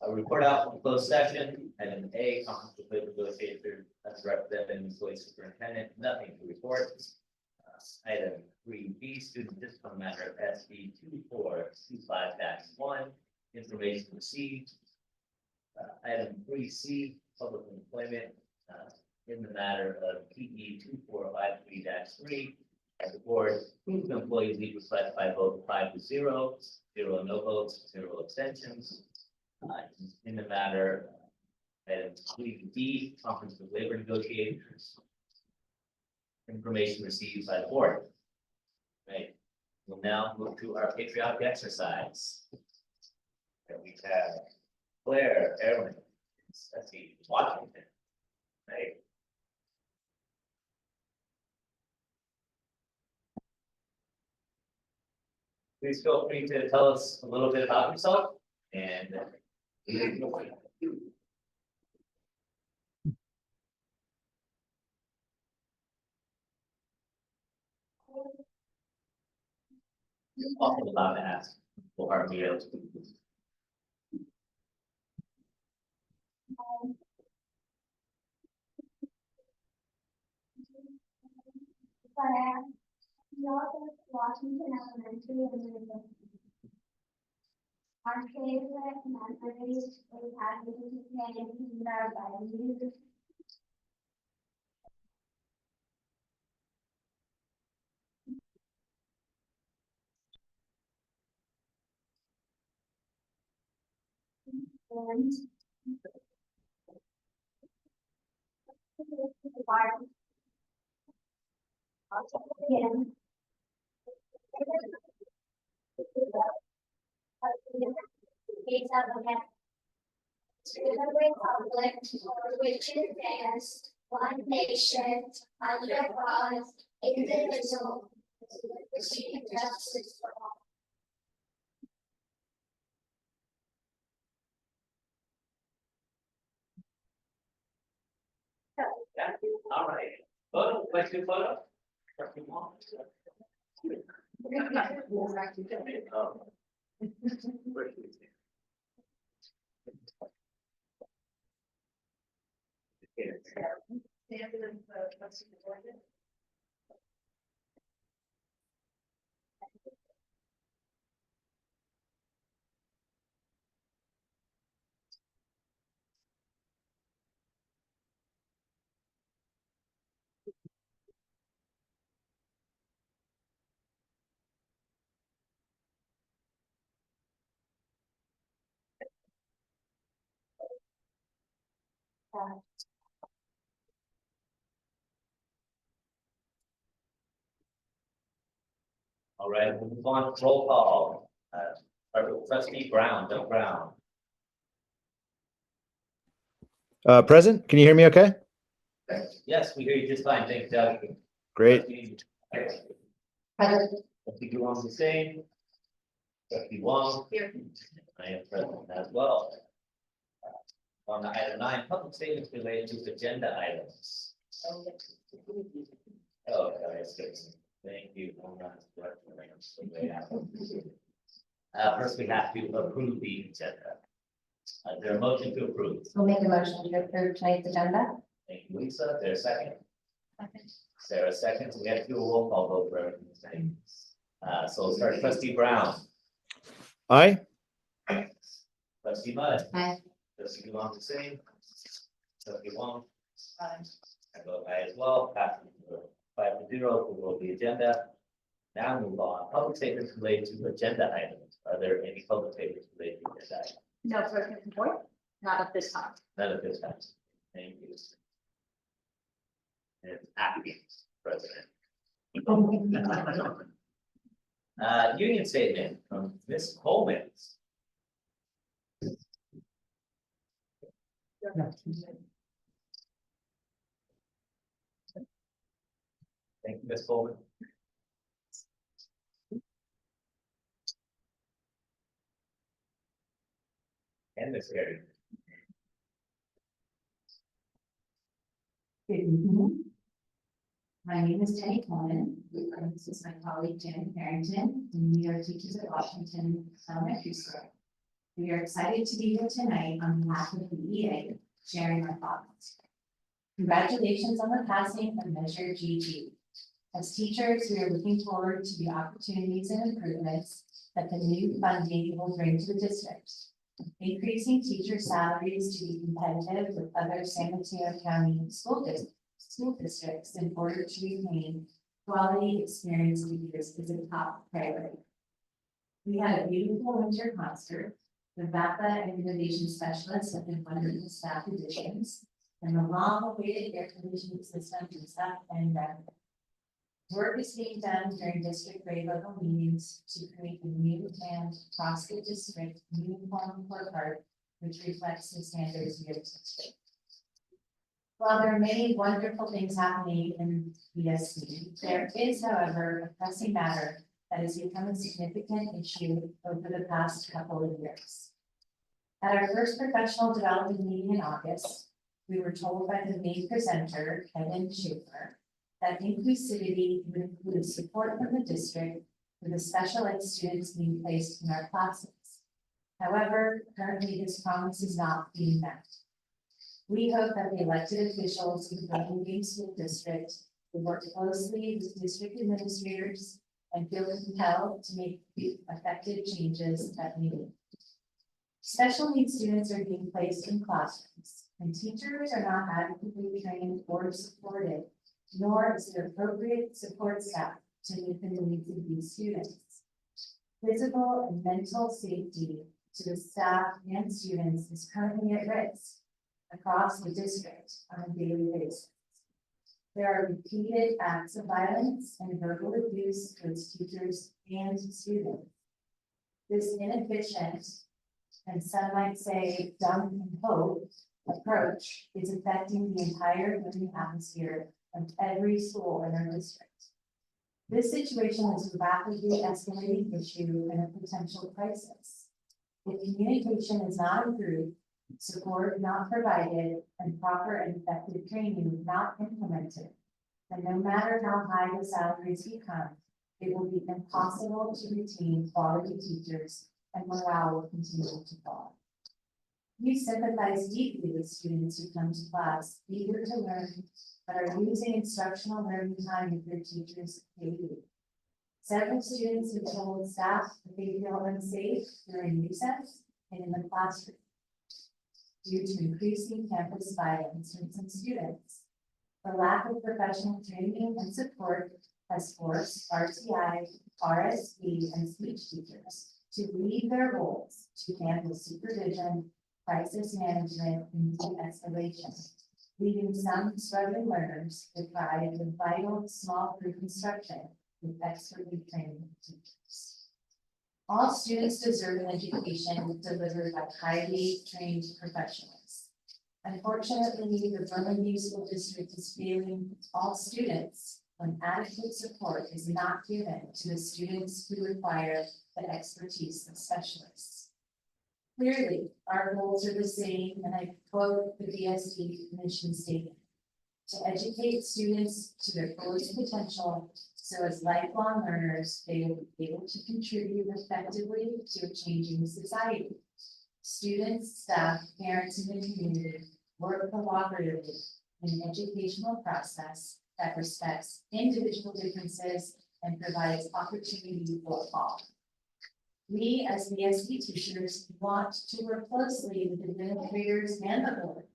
A report out from closed session, item A, conference with labor negotiator as represented in the employee superintendent, nothing to report. Item 3B, student discipline matter SB 2425-1, information received. Item 3C, public employment in the matter of PE 2453-3. As the board approved employees leave request by vote 5-0, 0 no votes, 0 abstentions. In the matter, item 3D, conference with labor negotiators. Information received by the board. Right. We'll now move to our patriotic exercise. And we have Claire, Erwin, let's see, Washington. Right. Please feel free to tell us a little bit about yourself and also allowed to ask for our meals. Washington Elementary and our favorite memories we had with the companions in our values. And again. Republic, which advanced one nation under God, indivisible, with liberty and justice for all. All right. Photo, question photo. All right, we'll move on to roll call. Trustee Brown, Bill Brown. Present. Can you hear me okay? Yes, we hear you just fine. Thanks, Doug. Great. Trustee Wong the same. Trustee Wong. Here. I am present as well. On item 9, public statements related to agenda items. Oh, thank you. First, we have to approve the agenda. Is there a motion to approve? We'll make a motion to approve tonight's agenda. Thank you, Lisa. Is there a second? Sarah seconds. We have to do a roll call vote for everything. So we'll start. Trustee Brown. Aye. Trustee Mudd. Aye. Trustee Wong the same. Trustee Wong. Aye. I vote aye as well. Passes 5-0. Approval of the agenda. Now move on. Public statements related to agenda items. Are there any public statements related to agenda items? No further report, not at this time. None at this time. Thank you. And acting president. Union statement from Ms. Coleman. Thank you, Ms. Coleman. And Ms. Gary. Good evening. My name is Jenny Coleman. This is my colleague Jen Harrington, and we are teachers at Washington Elementary School. We are excited to be here tonight on behalf of the EA, sharing our thoughts. Congratulations on the passing of Measure GG. As teachers, we are looking forward to the opportunities and improvements that the new funding will bring to the district. Increasing teacher salaries to be competitive with other San Mateo County school districts in order to retain quality experienced teachers is a top priority. We had a beautiful winter concert. The VAPA and innovation specialists have been wonderful staff additions, and the long-awaited air conditioning system is up and running. Work is being done during district grade level meetings to create a new and across the district uniform report which reflects the standards we have teaching. While there are many wonderful things happening in BSC, there is, however, a pressing matter that has become a significant issue over the past couple of years. At our first professional development meeting in August, we were told by the main presenter, Kevin Schaefer, that inclusivity would include support from the district for the special ed students being placed in our classes. However, currently this promise is not being met. We hope that the elected officials in the Burlingame School District will work closely with district administrators and feel compelled to make the effective changes that needed. Special needs students are being placed in classrooms, and teachers are not adequately trained or supported, nor is there appropriate support staff to meet the needs of these students. Physical and mental safety to the staff and students is currently at risk across the district on a daily basis. There are repeated acts of violence and verbal abuse towards teachers and students. This inefficient, and some might say dumb and hope approach is affecting the entire learning atmosphere of every school in our district. This situation is a rapidly escalating issue and a potential crisis. If communication is not improved, support not provided, and proper and effective training not implemented, then no matter how high the salaries become, it will be impossible to retain quality teachers and morale will continue to fall. We sympathize deeply with students who come to class eager to learn, but are using instructional learning time with their teachers daily. Several students have told staff that they feel unsafe during recess and in the classroom due to increasing campus violence from some students. The lack of professional training and support has forced RTI, RSP, and speech teachers to leave their roles to handle supervision, crisis management, and de-escalation, leaving some struggling learners deprived of vital small group instruction with expertly trained teachers. All students deserve an education delivered by highly trained professionals. Unfortunately, the Burlingame School District is failing all students when adequate support is not given to the students who require the expertise of specialists. Clearly, our goals are the same, and I quote the BSD mission statement: to educate students to their fullest potential, so as lifelong learners, they will be able to contribute effectively to a changing society. Students, staff, parents, and the community work collaboratively in an educational process that respects individual differences and provides opportunity for all. We, as BSD teachers, want to work closely with administrators and the board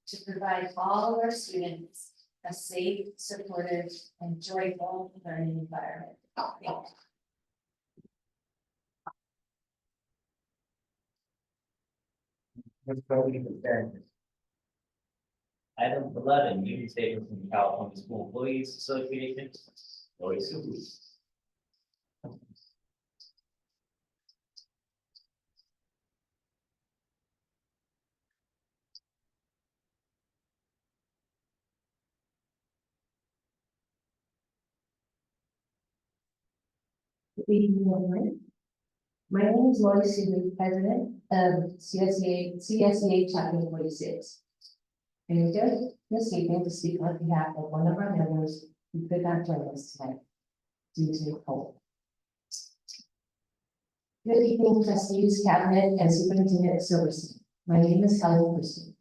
to provide all of our students a safe, supportive, and joyful learning environment. Thank you. Let's go to the Item 11, union statement from the California School Employees Association. Lori Sue. Good evening, everyone. My name is Lori Sue, President of CSEA Chapter 46. And just this evening to speak on behalf of one of our members who could not join us tonight due to the cold. Good evening, trustees, cabinet, and superintendent Silverstein. My name is Helen Christie,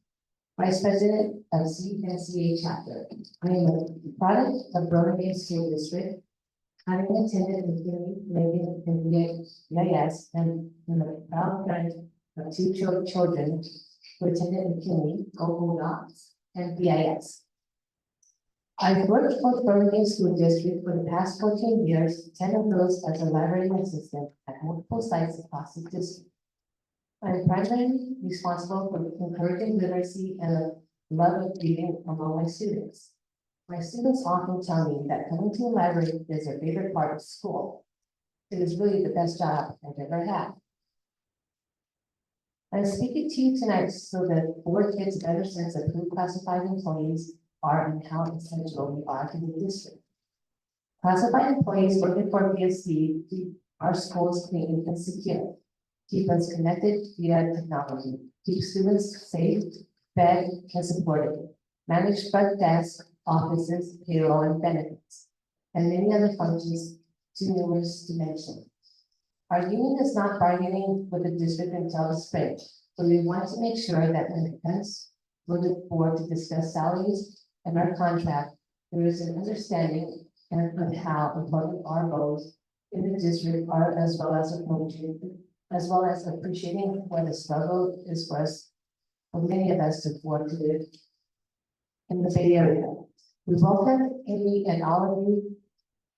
Vice President of CSEA chapter. I am a product of Burlingame School District. Having attended Megan and VIS and a proud parent of two children who attended McKinley, Go Bulldogs, and VIS. I've worked for the Burlingame School District for the past 14 years, 10 of those as a library assistant at multiple sites across the district. I'm primarily responsible for encouraging literacy and a love of reading among my students. My students often tell me that coming to the library is their favorite part of school. It is really the best job I've ever had. I'm speaking to you tonight so that board gets a better sense of who classified employees are and how essential we are to the district. Classified employees working for BSC keep our schools clean and secure, keep us connected via technology, keep students safe, fed, and supported, manage front desk, offices, payroll, and benefits, and many other functions too numerous to mention. Our union is not bargaining with the district until the spring, but we want to make sure that when it comes to the board to discuss salaries and our contract, there is an understanding of how important our roles in the district are, as well as appreciating what the struggle is for us, for many of us to afford to live in the Bay Area. We welcome any and all of you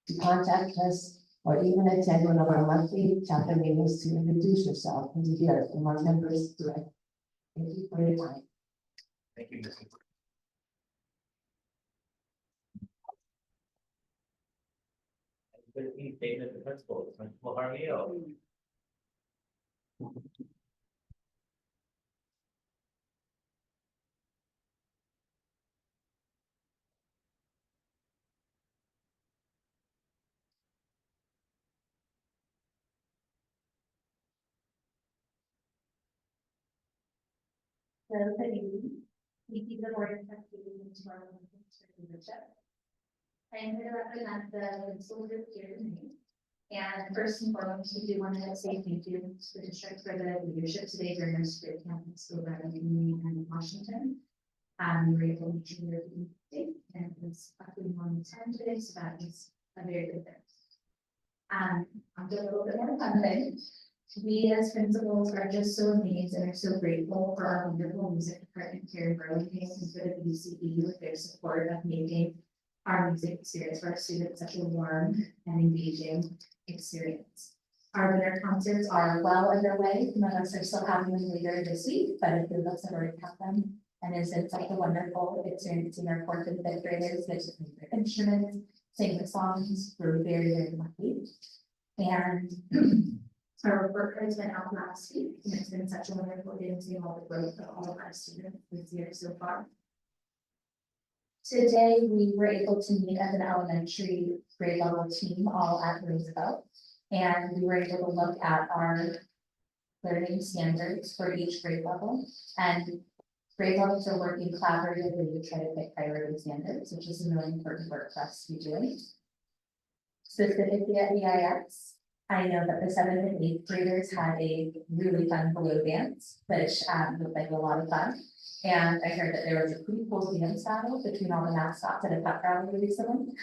to contact us or even attend one of our monthly chapter meetings to introduce yourself and to hear from our members directly. Thank you for your time. Thank you, Mr. Good statement of the principal, Principal Harmio. So, good evening. Thank you, the board of trustees, to our leadership. I am here to represent the school group here tonight. And first and foremost, we do want to say thank you to the district for the leadership today during our spirit camp in school Burlingame and Washington. We were able to make sure we were being safe, and it was roughly 1:10 today, so that was a very good thing. I'll do a little bit more fun thing. We as principals are just so amazed and are so grateful for our wonderful music department here in Burlingame and for the BCE with their support of making our music experience for our students such a warm and engaging experience. Our winter concerts are well underway. Some of us are still having them later this week, but a few of us have already had them. And it's such a wonderful experience in our fourth and fifth graders get to play their instruments, sing the songs. We're very, very lucky. And our report card has been out last week, and it's been such a wonderful day to see all the growth of all of our students this year so far. Today, we were able to meet as an elementary grade level team all at Roosevelt, and we were able to look at our learning standards for each grade level. And grade levels are working collaboratively to try to pick priority standards, which is a really important work for us to be doing. Specifically at EIS, I know that the 7th and 8th graders had a really fun balloon dance, which looked like a lot of fun. And I heard that there was a pretty cool dance battle between all the mascots at a pep rally recently.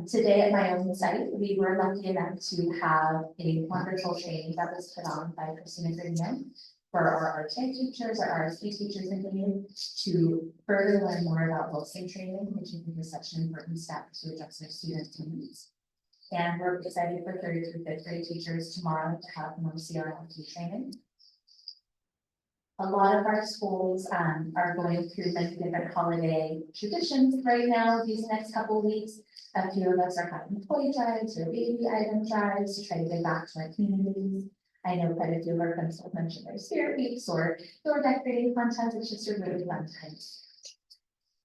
Today at my own site, we were lucky enough to have a wonderful training that was put on by Christina Greenman for our RTI teachers, our RSP teachers and me to further learn more about Wilson training, which I think is such an important step to address their students' needs. And we're excited for 3rd through 5th grade teachers tomorrow to have more CRLT training. A lot of our schools are going through many different holiday traditions right now these next couple of weeks. A few of us are having toy drives or baby item drives to try to give back to our communities. I know quite a few of our principals mentioned their spirit weeks or door decorating contests. It's just a really fun time.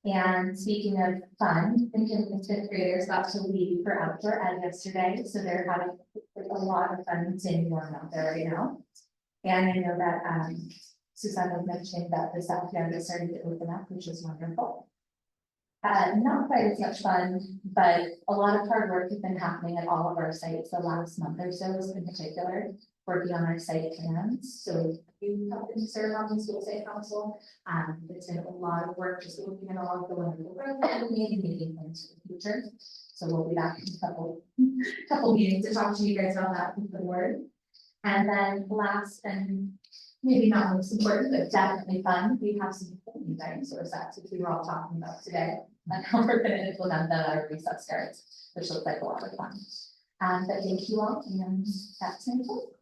And speaking of fun, the 5th graders got to leave for outdoor ed yesterday, so they're having a lot of fun staying warm out there right now. And I know that Susanna was mentioning that the South Yard is starting to open up, which is wonderful. Not quite as much fun, but a lot of hard work has been happening at all of our sites the last month or so, in particular, working on our site plans. So you helped me serve on the school site council. It's been a lot of work just looking at all of the wonderful growth that we made and making plans for the future. So we'll be back in a couple meetings to talk to you guys about that with the board. And then last and maybe not most important, but definitely fun, we have some new dinosaur sets, which we were all talking about today, and how we're gonna implement that at our recess starts, which looks like a lot of fun. But thank you all, and that's my talk.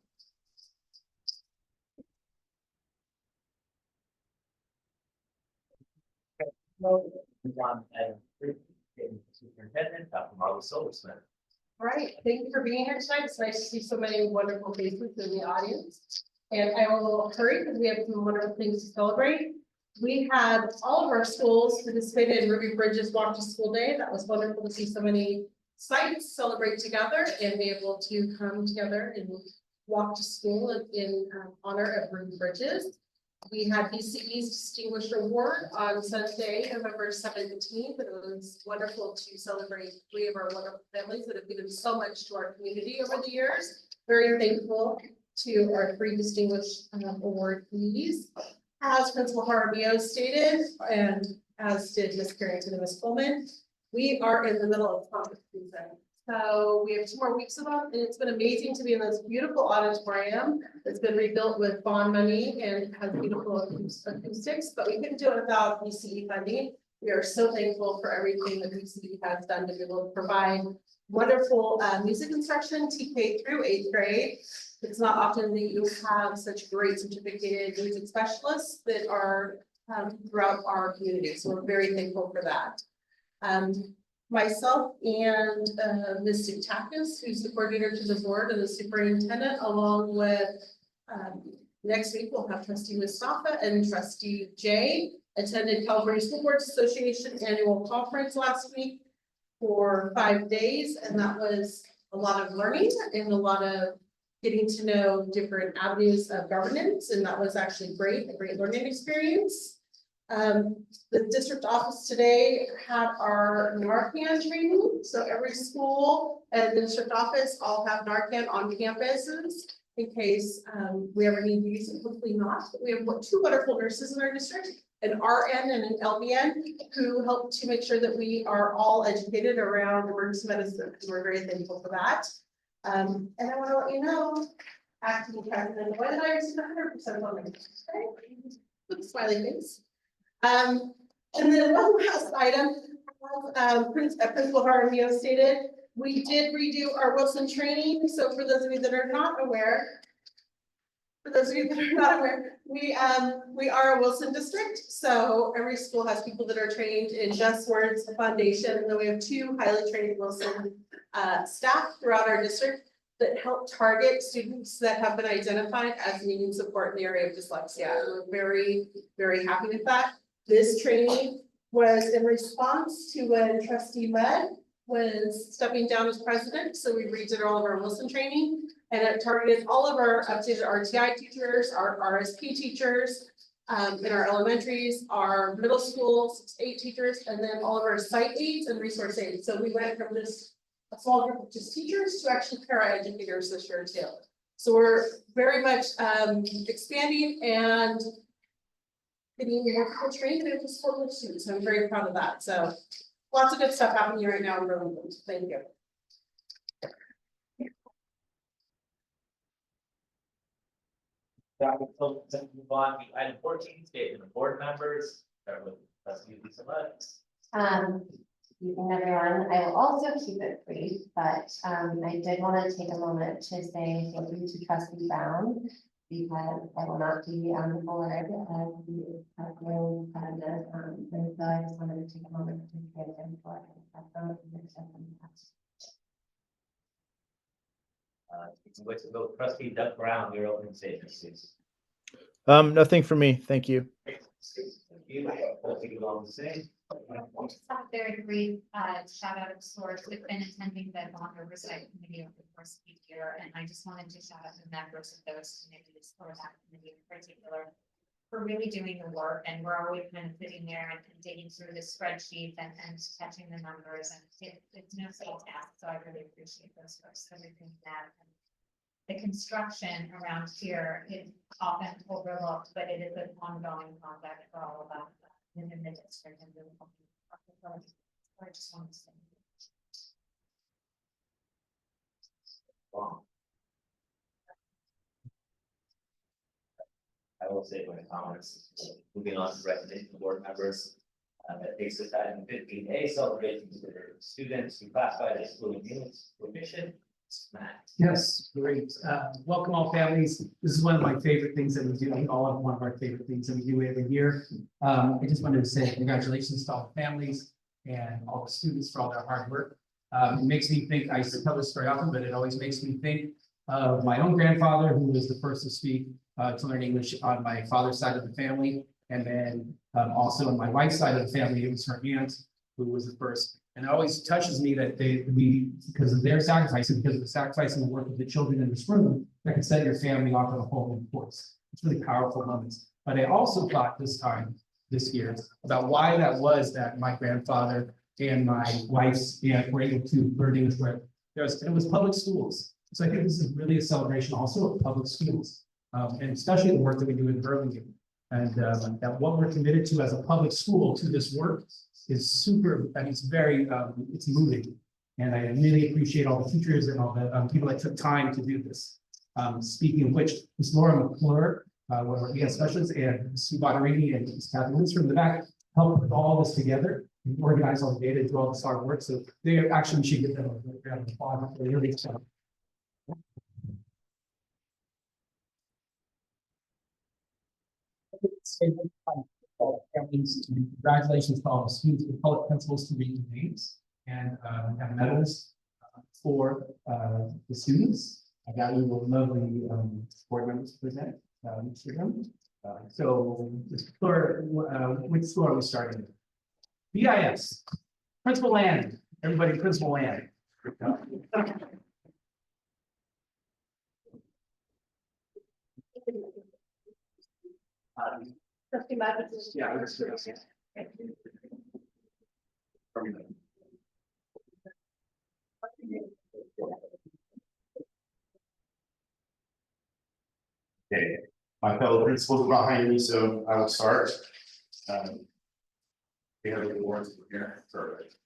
One, item three, Superintendent, Dr. Marla Silversmith. All right, thank you for being here tonight. It's nice to see so many wonderful faces in the audience. And I will hurry because we have some wonderful things to celebrate. We had all of our schools participated in Ruby Bridges Walk to School Day. That was wonderful to see so many sites celebrate together and be able to come together and walk to school in honor of Ruby Bridges. We had BCE's Distinguished Award on Sunday, November 17th, and it was wonderful to celebrate 3 of our wonderful families that have given so much to our community over the years. Very thankful to our 3 distinguished awardees. As Principal Jaramillo stated, and as did Ms. Carrington and Ms. Coleman, we are in the middle of conference season. So we have 2 more weeks of them, and it's been amazing to be in this beautiful auditorium. It's been rebuilt with bond money and has beautiful acoustics, but we couldn't do it without BCE funding. We are so thankful for everything that BCE has done to be able to provide wonderful music instruction, TK through 8th grade. It's not often that you have such great certificated music specialists that are throughout our community, so we're very thankful for that. Myself and Ms. Dukakis, who's the coordinator to the board, and the superintendent, along with next week we'll have Trustee Mustafa and Trustee Jay, attended California School Boards Association annual conference last week for 5 days, and that was a lot of learning and a lot of getting to know different avenues of governance, and that was actually great, a great learning experience. The district office today had our Narcan training, so every school and the district office all have Narcan on campuses in case we ever need to use it. Hopefully not. But we have 2 wonderful nurses in our district, an RN and an LVN, who help to make sure that we are all educated around emergency medicine. We're very thankful for that. And I want to let you know, acting president, why did I receive 100% on my with a smiley face? And then one last item, Principal Jaramillo stated, we did redo our Wilson training. So for those of you that are not aware, we are a Wilson district. So every school has people that are trained in Just Words Foundation, and then we have 2 highly trained Wilson staff throughout our district that help target students that have been identified as needing support in the area of dyslexia. And we're very, very happy with that. This training was in response to when Trustee Mudd was stepping down as president. So we redid all of our Wilson training, and it targeted all of our updated RTI teachers, our RSP teachers, in our elementaries, our middle school 6-8 teachers, and then all of our site aides and resource aides. So we went from this a small group of just teachers to actually para-educators this year too. So we're very much expanding and getting more people trained and just support with students. So I'm very proud of that. So lots of good stuff happening right now in Burlingame. Thank you. Dr. Silverman, move on to item 14, statement of board members. Start with Trustee Lisa Mudd. Evening, everyone. I will also keep it brief, but I did want to take a moment to say thank you to Trustee Brown, because I will not be on the board as the outgoing president. And so I just wanted to take a moment to thank him for What's the vote? Trustee Doug Brown, your opening statement, please. Nothing for me. Thank you. Thank you. I'll take it on the same. I'll just have a very brief shout out of sorts. We've been attending the bond oversight committee over the course of the year, and I just wanted to shout out the members of those committees or that committee in particular for really doing the work, and we're always kind of sitting there and digging through the spreadsheets and catching the numbers, and it's no small task, so I really appreciate those folks, everything that. The construction around here is often overlooked, but it is an ongoing project for all of us in the district and the. I just want to say. Wow. I will say my comments, moving on to recognition of board members. That takes us to item 15A, celebrations for students who classified as fluent units, Proficient. Matt. Yes, great. Welcome all families. This is one of my favorite things that we do. All of one of our favorite things that we do every year. I just wanted to say congratulations to all the families and all the students for all their hard work. It makes me think, I used to tell this story often, but it always makes me think of my own grandfather, who was the first to speak, to learn English on my father's side of the family. And then also on my wife's side of the family, it was her aunt who was the first. And it always touches me that because of their sacrifice and because of the sacrifice and the work of the children in this room, that can set your family off on a whole new course. It's really powerful moments. But I also thought this year, about why that was that my grandfather and my wife's aunt were able to learn English where it was public schools. So I think this is really a celebration also of public schools, and especially the work that we do in Burlingame. And that what we're committed to as a public school to this work is super, and it's very, it's moving. And I really appreciate all the teachers and all the people that took time to do this. Speaking of which, Ms. Laura McClure, one of our ES specialists, and Sue Bonnerini and Ms. Kathy Lindstrom in the back, helped put all this together and organize all the data, do all this hard work. So they actually should get them a round of applause. They really so. Congratulations to all the students and public principals to read the names and have medals for the students. I got you a lovely board members to present each of them. So which floor are we starting with? BIS, Principal Land, everybody Principal Land. Trustee Martin. Yeah, let's do it. Okay, my fellow principals behind me, so I will start. We have the awards here. Perfect.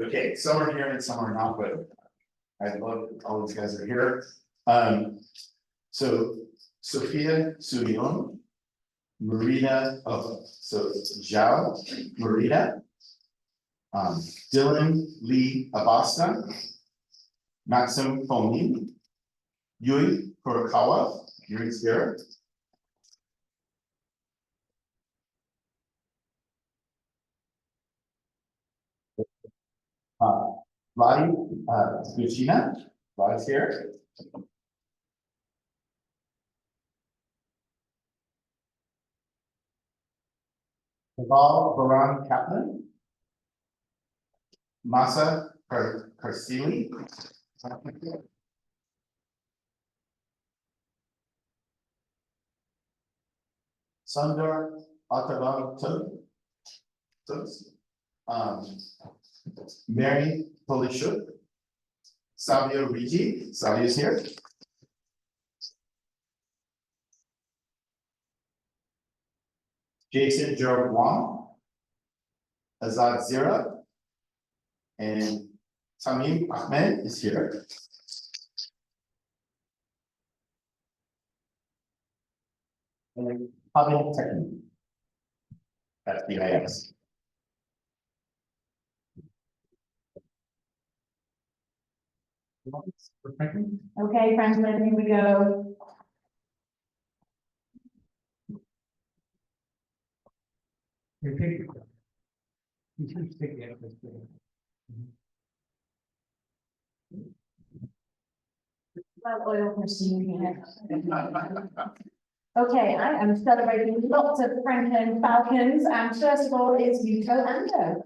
Okay, some are here and some are not, but I love all these guys are here. So Sophia Sulion, Marina, so Zhao, Marina, Dylan Lee Abasta, Maxim Fomin, Yui Kurokawa, Yuri's here. Lottie Gucina, Lottie's here. Paval Baran Kaplan, Masa Karsili, Sundar Atavan Mary Polishuk, Savio Rigi, Savio's here. Jason Joe Wong, Azad Zira, and Tamim Ahmed is here. And Pavel Tekin. That's BIS. Okay, Franklin, here we go. You should take the evidence. Well, oil machine here. Okay, I am celebrating lots of Franklin Falcons, and first of all is Yuko Ando.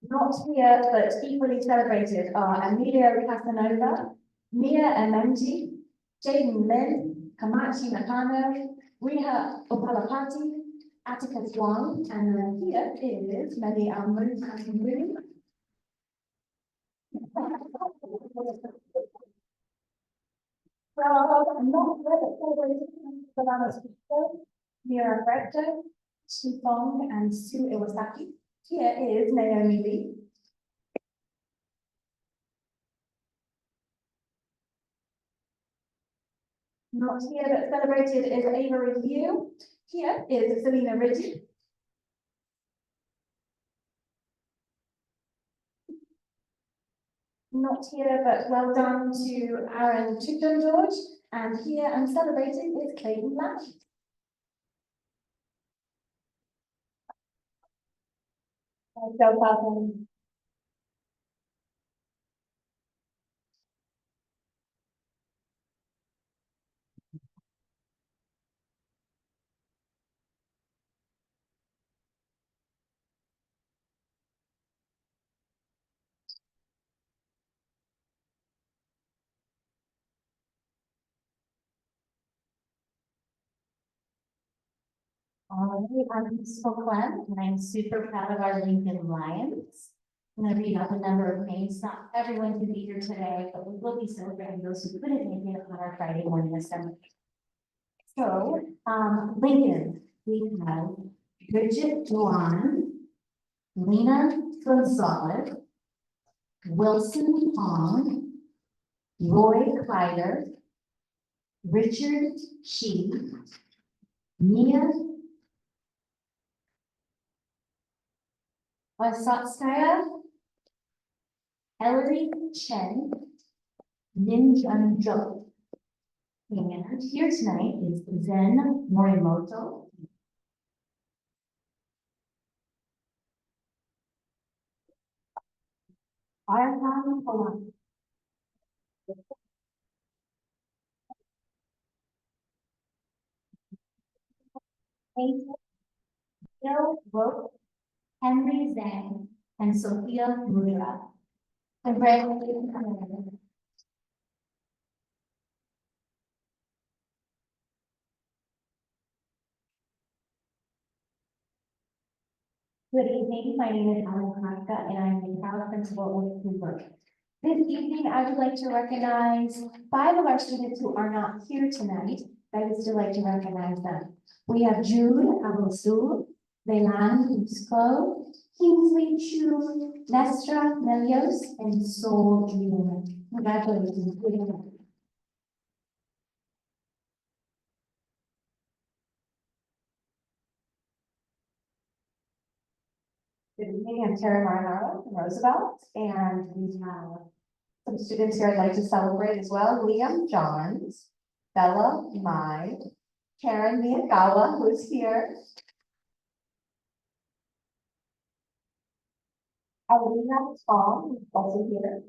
Not here, but equally celebrated are Emilio Casanova, Mia Amenti, Jaden Lin, Kamachi Nakano, Riha Opalapati, Attica Wong, and then here is Mehdi Almond and Willie. Mira Rector, Su Fong, and Sue Iwasaki. Here is Naomi Lee. Not here, but celebrated is Avery Yu. Here is Selena Ridge. Not here, but well done to Aaron Chipton George. And here and celebrating is Clayton Lamb. So welcome. All right, I'm Principal Clem, and I'm super proud of our Lincoln Lions. I'm gonna read out a number of names. Not everyone can be here today, but we will be celebrating those who couldn't make it on our Friday morning assembly. So, Lincoln, we have Bridget Duan, Lena Gonzalez, Wilson Pong, Roy Kleider, Richard Shi, Mia Osatskaya, Ellery Chen, Nin Jun Jo. And here tonight is Zen Morimoto. Arhan Hawan. Bill Rope, Henry Zhang, and Sophia Mura. Congratulations. Good evening, my name is Alan Kafka, and I'm the proud principal of Fluent. This evening, I would like to recognize 5 of our students who are not here tonight. I would still like to recognize them. We have Jude Abosu, Leland Usco, Kingsley Chu, Nestra Melios, and Sol Yun. Congratulations. Good evening, I'm Tara Marinaro from Roosevelt, and we have some students here I'd like to celebrate as well. Liam Johns, Bella Mai, Karen Miyagawa, who's here. Alina Tom, who's also here.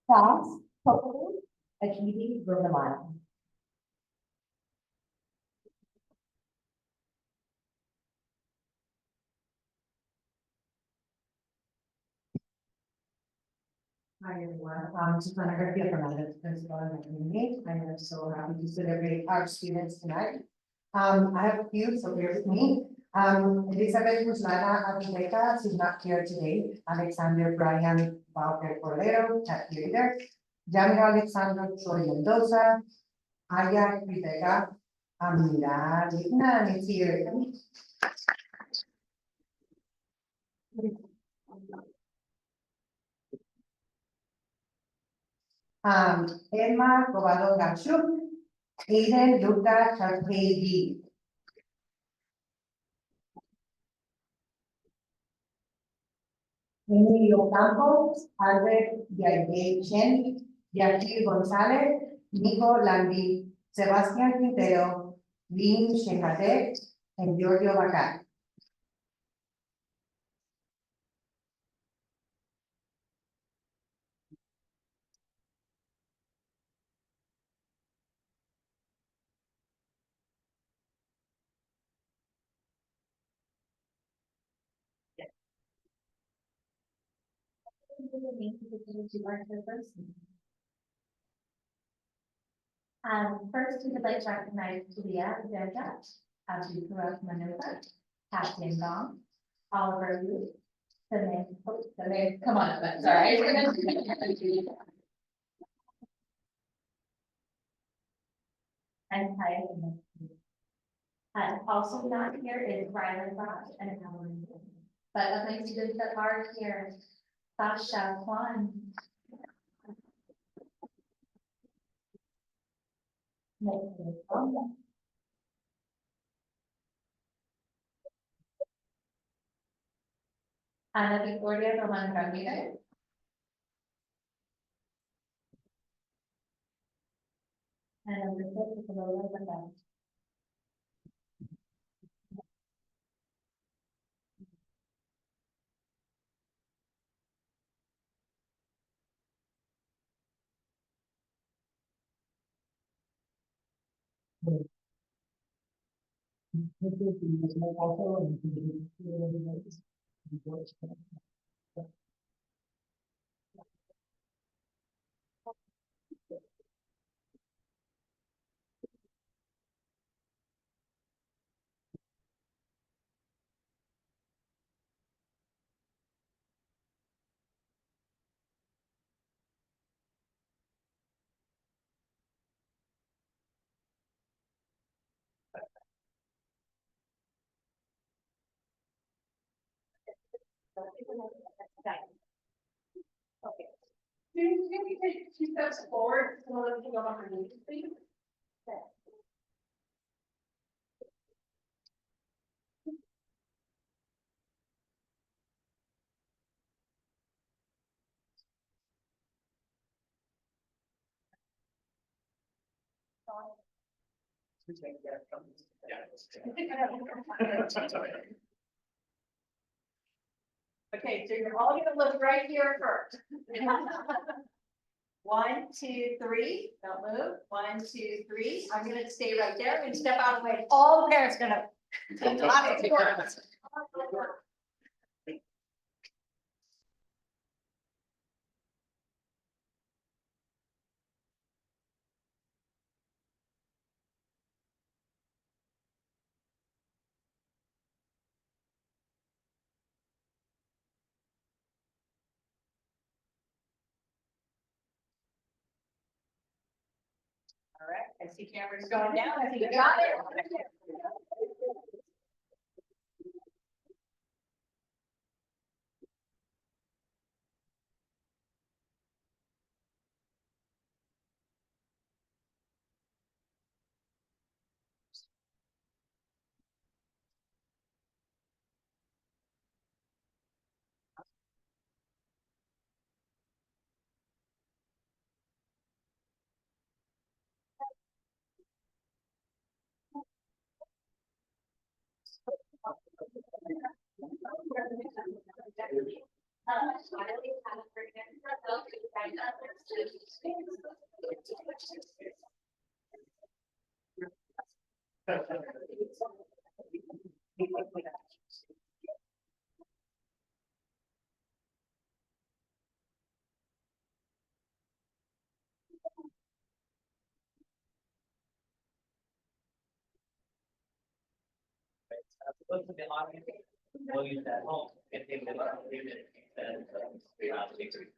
Ross Copeland, Akidi Vermont. Hi, everyone. Just want to hear from the principal and the community. I am so happy to celebrate our students tonight. I have a few, so bear with me. Elizabeth Muslana Abineka is not here today. Alexander Brian Bauer Cordero, not here either. Jamila Alexandro Troy Mendoza, Aya Rebecca, Amira Ligna is here. Emma Cobado Gachuk, Aiden Luca Charpedi. Emilio Campos, Albert Yair Chen, Jackie González, Nico Landi, Sebastián Quintero, Lynn Shehadeh, and Giorgio Bacar. First, we would like to recognize Julia Verga, Abu Kurak Manova, Captain Dong, Oliver Yu, come on, but sorry. And Kaya. Also not here is Rylan Ross and Helen. But of my students that are here, Sasha Kwan. Ana Victoria Roman Ramirez. And Elizabeth Isabella Vandal. Okay. Students, can we take 2 steps forward? Some of them can go behind me, please. Okay. Okay, so you're all gonna look right here first. 1, 2, 3, don't move. 1, 2, 3. I'm gonna stay right there. I'm gonna step out of the way. All the parents gonna. All right, I see cameras going down. I think you got it. We'll use that home. If they live on it, then, we have to take it.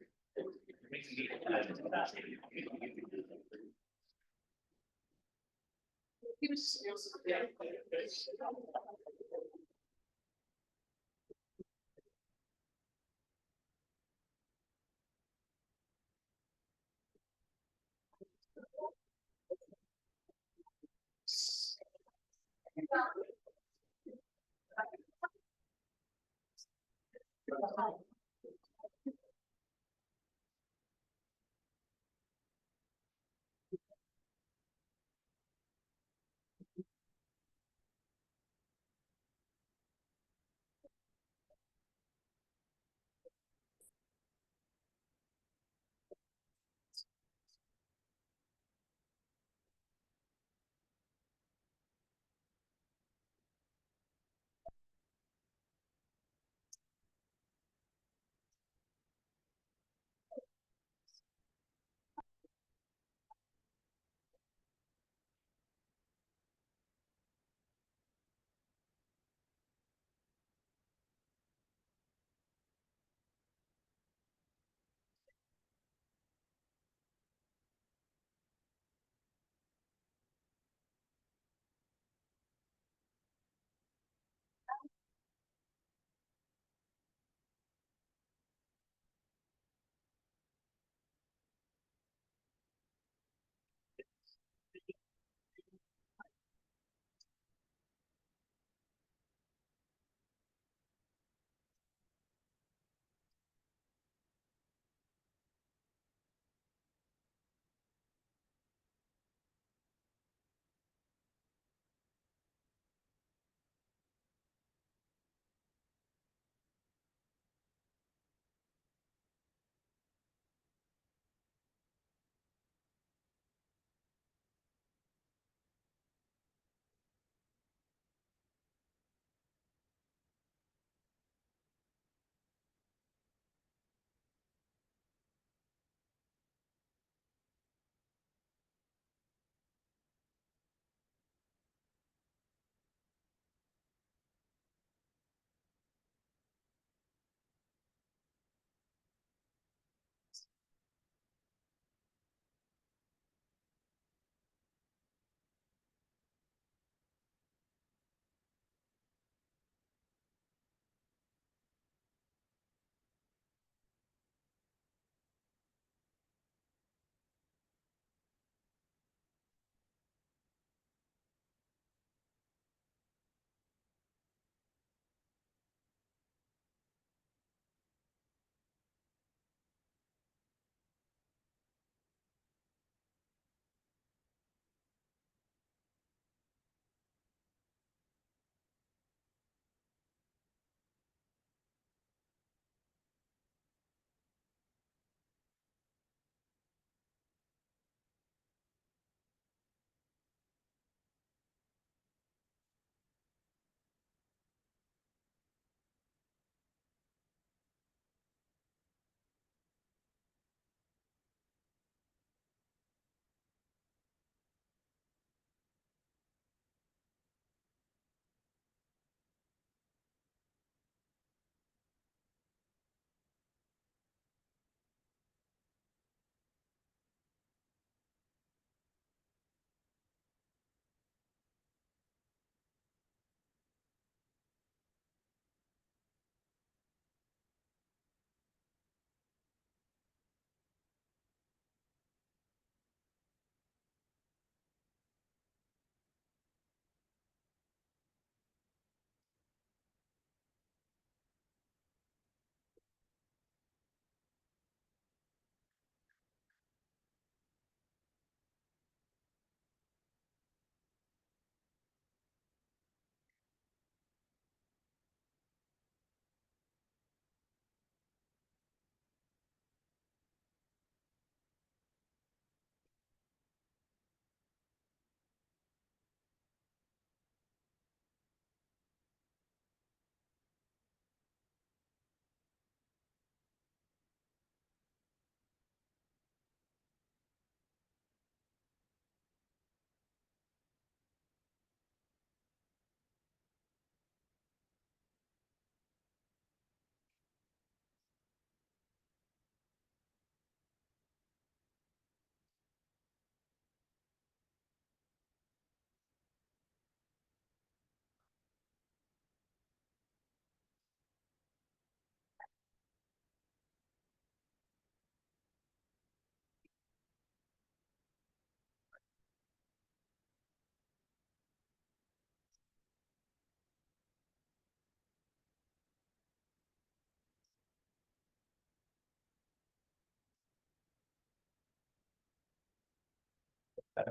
All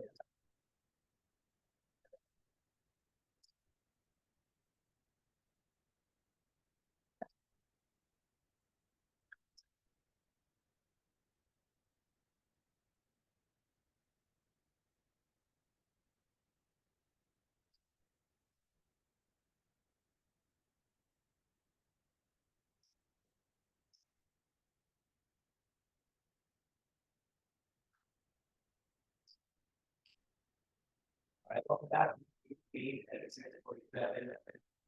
right, welcome back. It's 6:47.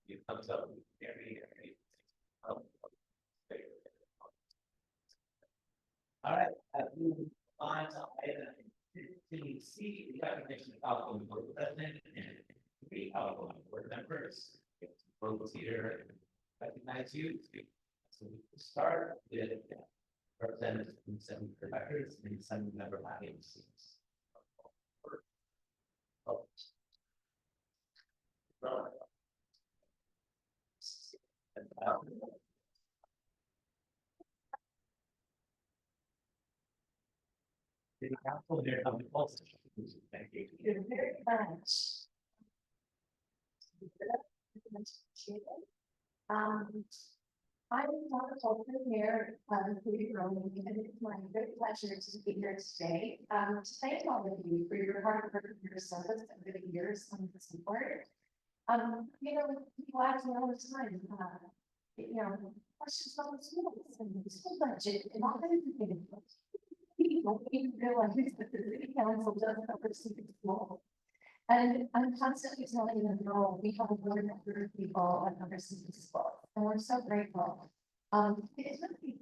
You thumbs up. All right, moving on to item 15C, the recognition of outgoing board president and three outgoing board members. Both here recognize you. So we can start with representatives from 7 directors and 7 member agencies. City council here on the close session. Thank you. You're very much. I'm not a culture here, and it's my great pleasure to be here today, to thank all of you for your hard work and your service over the years on this board. People ask me all the time, questions about the schools and the school budget and all kinds of things. People don't even realize that the city council doesn't oversee the school. And I'm constantly telling them, no, we have a board member of people that oversee the school, and we're so grateful. It's really,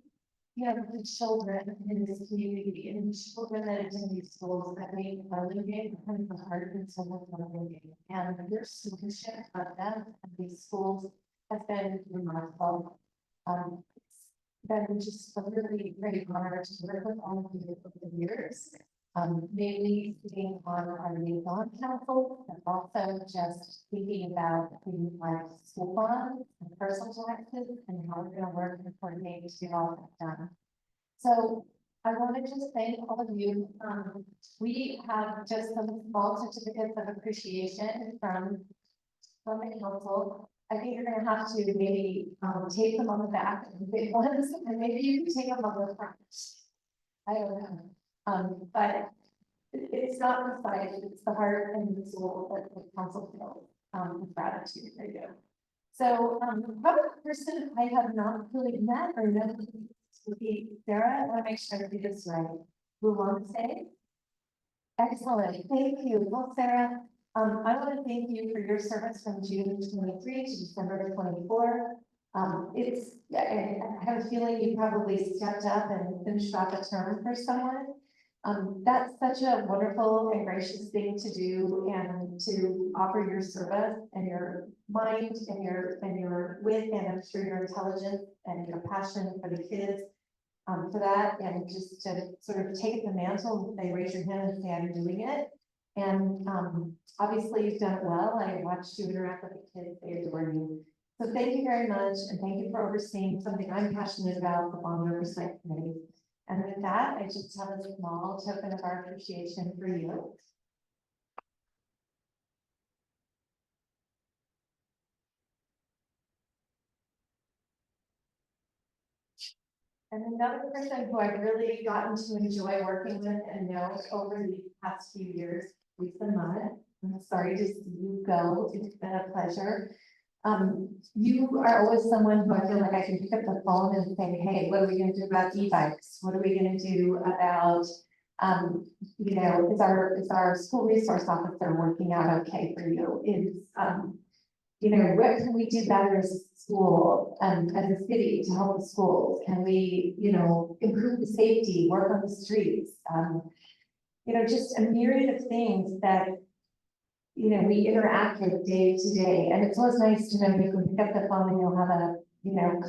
the children in this community and the children that attend these schools that make Burlingame kind of the heart and soul of Burlingame. And their solution of them and these schools has been remarkable. It's been just a really great honor to work with all of you over the years. Mainly sitting on our liaison council, and also just thinking about things like school bonds and personal taxes and how we're going to work and coordinate to get all that done. So I want to just thank all of you. We have just some small certificates of appreciation from the council. I think you're going to have to maybe tape them on the back and big ones, and maybe you can take them on the front. I don't know. But it's not the size, it's the heart and the soul that the council feels with gratitude for you. So, probably the person I have not really met or known would be Sarah. I want to make sure I do this right. Who wants to say? Excellent, thank you. Well, Sarah, I want to thank you for your service from June 23 to December 24. I have a feeling you probably stepped up and finished off a term for someone. That's such a wonderful and gracious thing to do, and to offer your service and your mind and your wit, and I'm sure your intelligence and your passion for the kids, for that, and just to sort of take the mantle and say, raise your hand and say, I'm doing it. And obviously you've done it well. I watched you interact with the kids, they adore you. So thank you very much, and thank you for overseeing something I'm passionate about, the Bond Oversight Committee. And with that, I just have a small token of our appreciation for you. And another person who I've really gotten to enjoy working with and know over the past few years, Lisa Mudd. I'm sorry to see you go. It's been a pleasure. You are always someone who I feel like I can pick up the phone and say, hey, what are we going to do about e-bikes? What are we going to do about, is our school resource officer working out okay for you? What can we do better as a school, as a city to help the schools? Can we, improve the safety, work on the streets? Just a myriad of things that we interact with day to day, and it's always nice to know you can pick up the phone and you'll have a,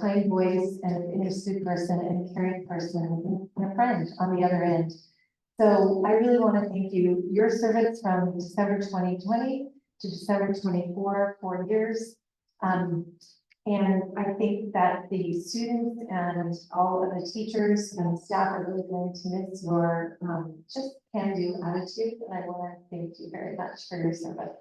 kind voice and an interested person and a caring person and a friend on the other end. So I really want to thank you. Your service from December 2020 to December 24, 4 years. And I think that the students and all of the teachers and staff are really going to miss your just can-do attitude. And I want to thank you very much for your service.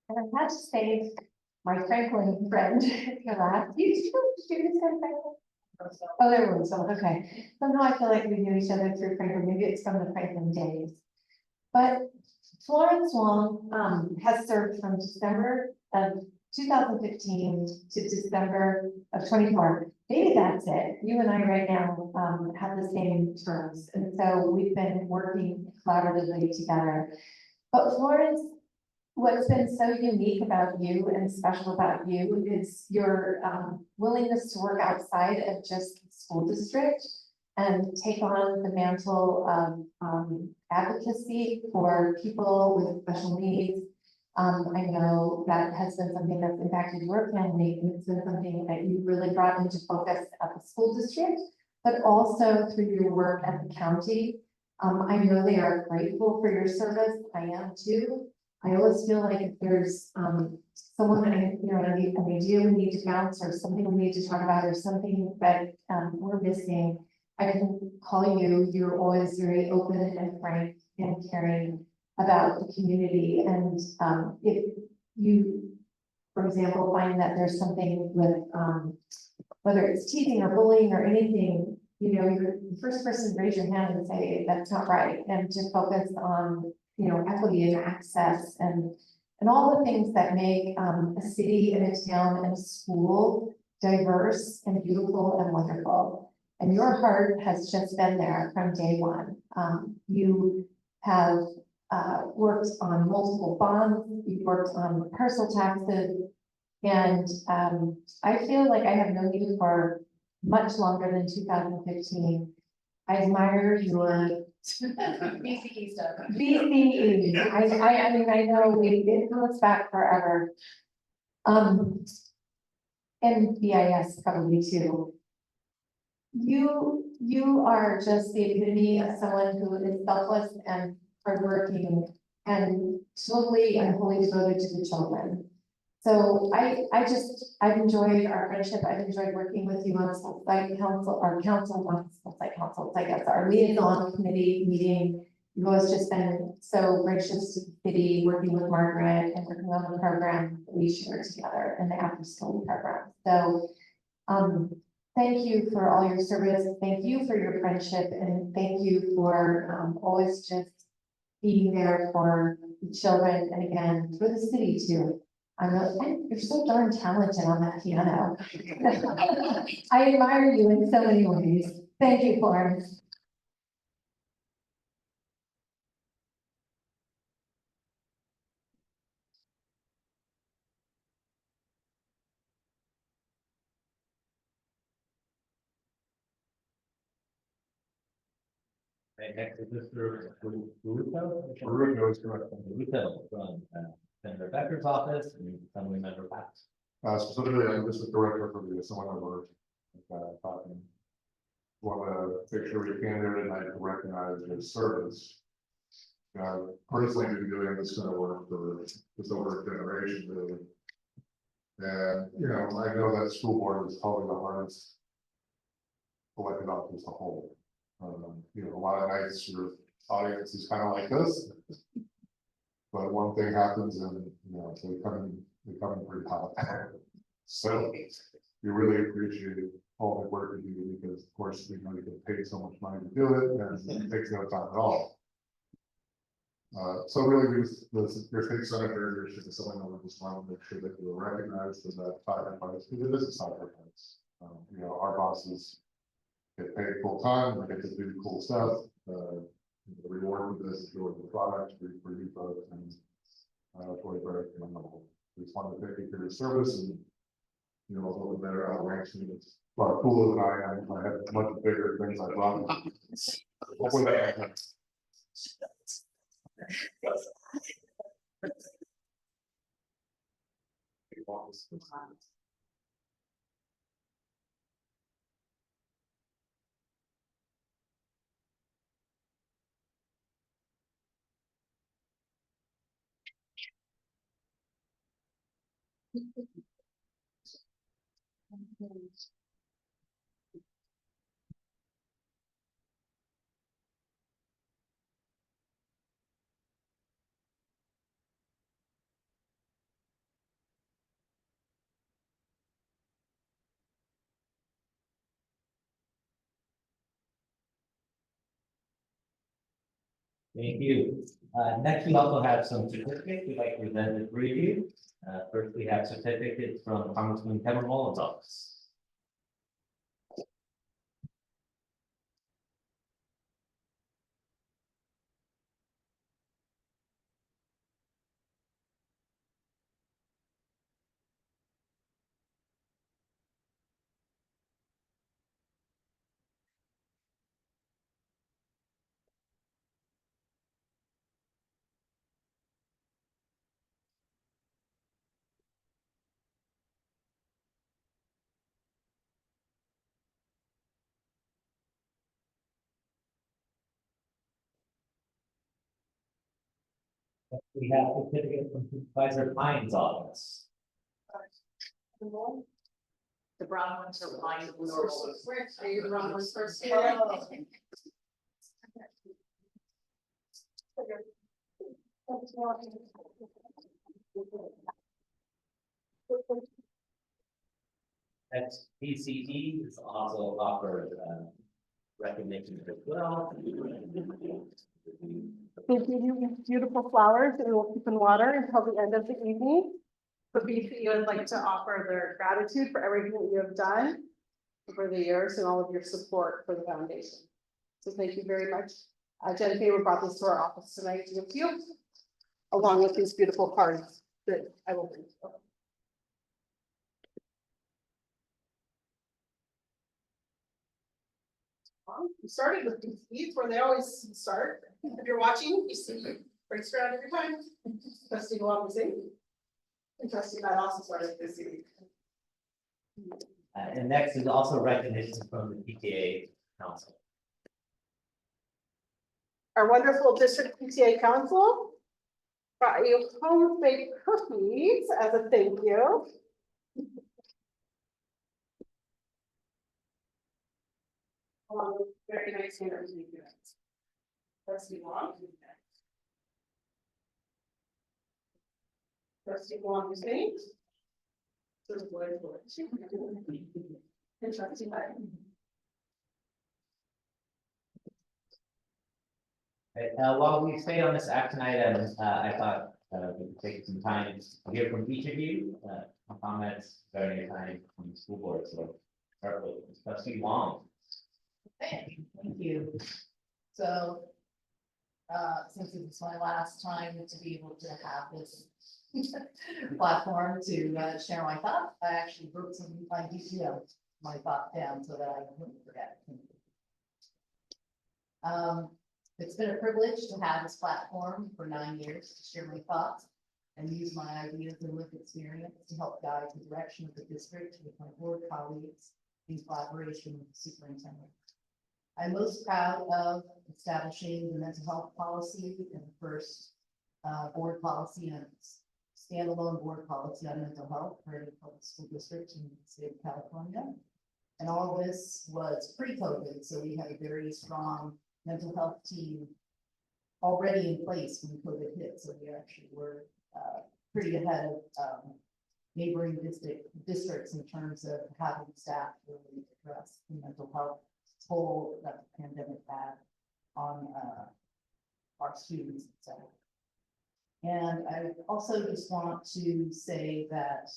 And I had to say, my Franklin friend, you laughed. You students have Franklin? Oh, there was some, okay. Somehow I feel like we knew each other through Franklin, maybe it's from the Franklin days. But Florence Wong has served from December of 2015 to December of 24. Maybe that's it. You and I right now have the same terms. And so we've been working collaboratively together. But Florence, what's been so unique about you and special about you is your willingness to work outside of just the school district and take on the mantle of advocacy for people with special needs. I know that has been something that's impacted your family, and it's been something that you really brought into focus at the school district, but also through your work at the county. I know they are grateful for your service. I am too. I always feel like if there's someone that an idea we need to bounce or something we need to talk about or something that we're missing, I can call you. You're always very open and frank and caring about the community. And if you, for example, find that there's something with whether it's teasing or bullying or anything, you're the first person to raise your hand and say that's not right, and to focus on equity and access and all the things that make a city and a town and a school diverse and beautiful and wonderful. And your heart has just been there from day one. You have worked on multiple bonds, you've worked on parcel taxes, and I feel like I have known you for much longer than 2015. I admire your BCE stuff. BCE. I mean, I know it goes back forever. And BIS probably too. You are just the epitome of someone who is selfless and hardworking and totally and wholly devoted to the children. So I've enjoyed our friendship. I've enjoyed working with you on school site council, our council, on school site council, I guess, our liaison committee meeting. You've always just been so gracious to the city, working with Margaret and working on the program that we share together and the after school program. So thank you for all your service. Thank you for your friendship, and thank you for always just being there for the children and again for the city too. You're so darn talented on that piano. I admire you in so many ways. Thank you, Florence. Okay, next is Mr. Russo. Russo is correct. Russo from Senator Becker's office and Assembly Member Pat. Specifically, I'm just the director for the someone over talking. Want to make sure we can there tonight to recognize your service. Personally, been doing this kind of work for just over a generation, really. And I know that school board is probably the hardest elected office as a whole. A lot of nights your audience is kind of like this, but one thing happens and they come in pretty hot. So we really appreciate all the work you do, because of course you get paid so much money to do it, and it takes no time at all. So really, your state senator, your someone that we just want to make sure that you are recognized as that sacrifice, because it is a sacrifice. Our bosses get paid full time, we get to do cool stuff. The reward for this is really the product for you folks, and it's really very commendable. We just want to thank you for your service, and a little bit better outranks me. It's a lot cooler than I am. I have much bigger things I brought. Hopefully that happens. Thank you. Next, we also have some certificates we'd like to present and review. First, we have certificates from Congressman Kevin Mullins' office. We have certificate from Supervisor Pines' office. The brown ones are mine. The normal ones. Are you the wrong ones first? Next, PCE is also offered recognition as well. Thank you, beautiful flowers that we will keep in water until the end of the evening. The BCE would like to offer their gratitude for everything that you have done over the years and all of your support for the foundation. So thank you very much. Jen Faber brought this to our office tonight to give to you, along with these beautiful cards that I will bring to you. We started with these where they always start. If you're watching, you see breaks around every time. Trustee Wapsie. And Trustee Matt also started this week. And next is also recognition from the PTA Council. Our wonderful district PTA council brought you home-baked cookies as a thank you. Along with very nice handwritten units. Trustee Wong. Trustee Wong is named. And Trustee Biden. While we stay on this action item, I thought we could take some time to hear from each of you, comments during your time on the school board. So start with Trustee Wong. Thank you. So, since it's my last time to be able to have this platform to share my thoughts, I actually wrote some, my thoughts down so that I wouldn't forget. It's been a privilege to have this platform for 9 years to share my thoughts and use my ideas and lived experience to help guide the direction of the district with my board colleagues in collaboration with the superintendent. I'm most proud of establishing the mental health policy and the first board policy and standalone board policy on mental health for any public school district in the state of California. And all of this was pre-COVID, so we had a very strong mental health team already in place when COVID hit. So we actually were pretty ahead of neighboring districts in terms of having staff really address the mental health toll that the pandemic had on our students, etc. And I also just want to say that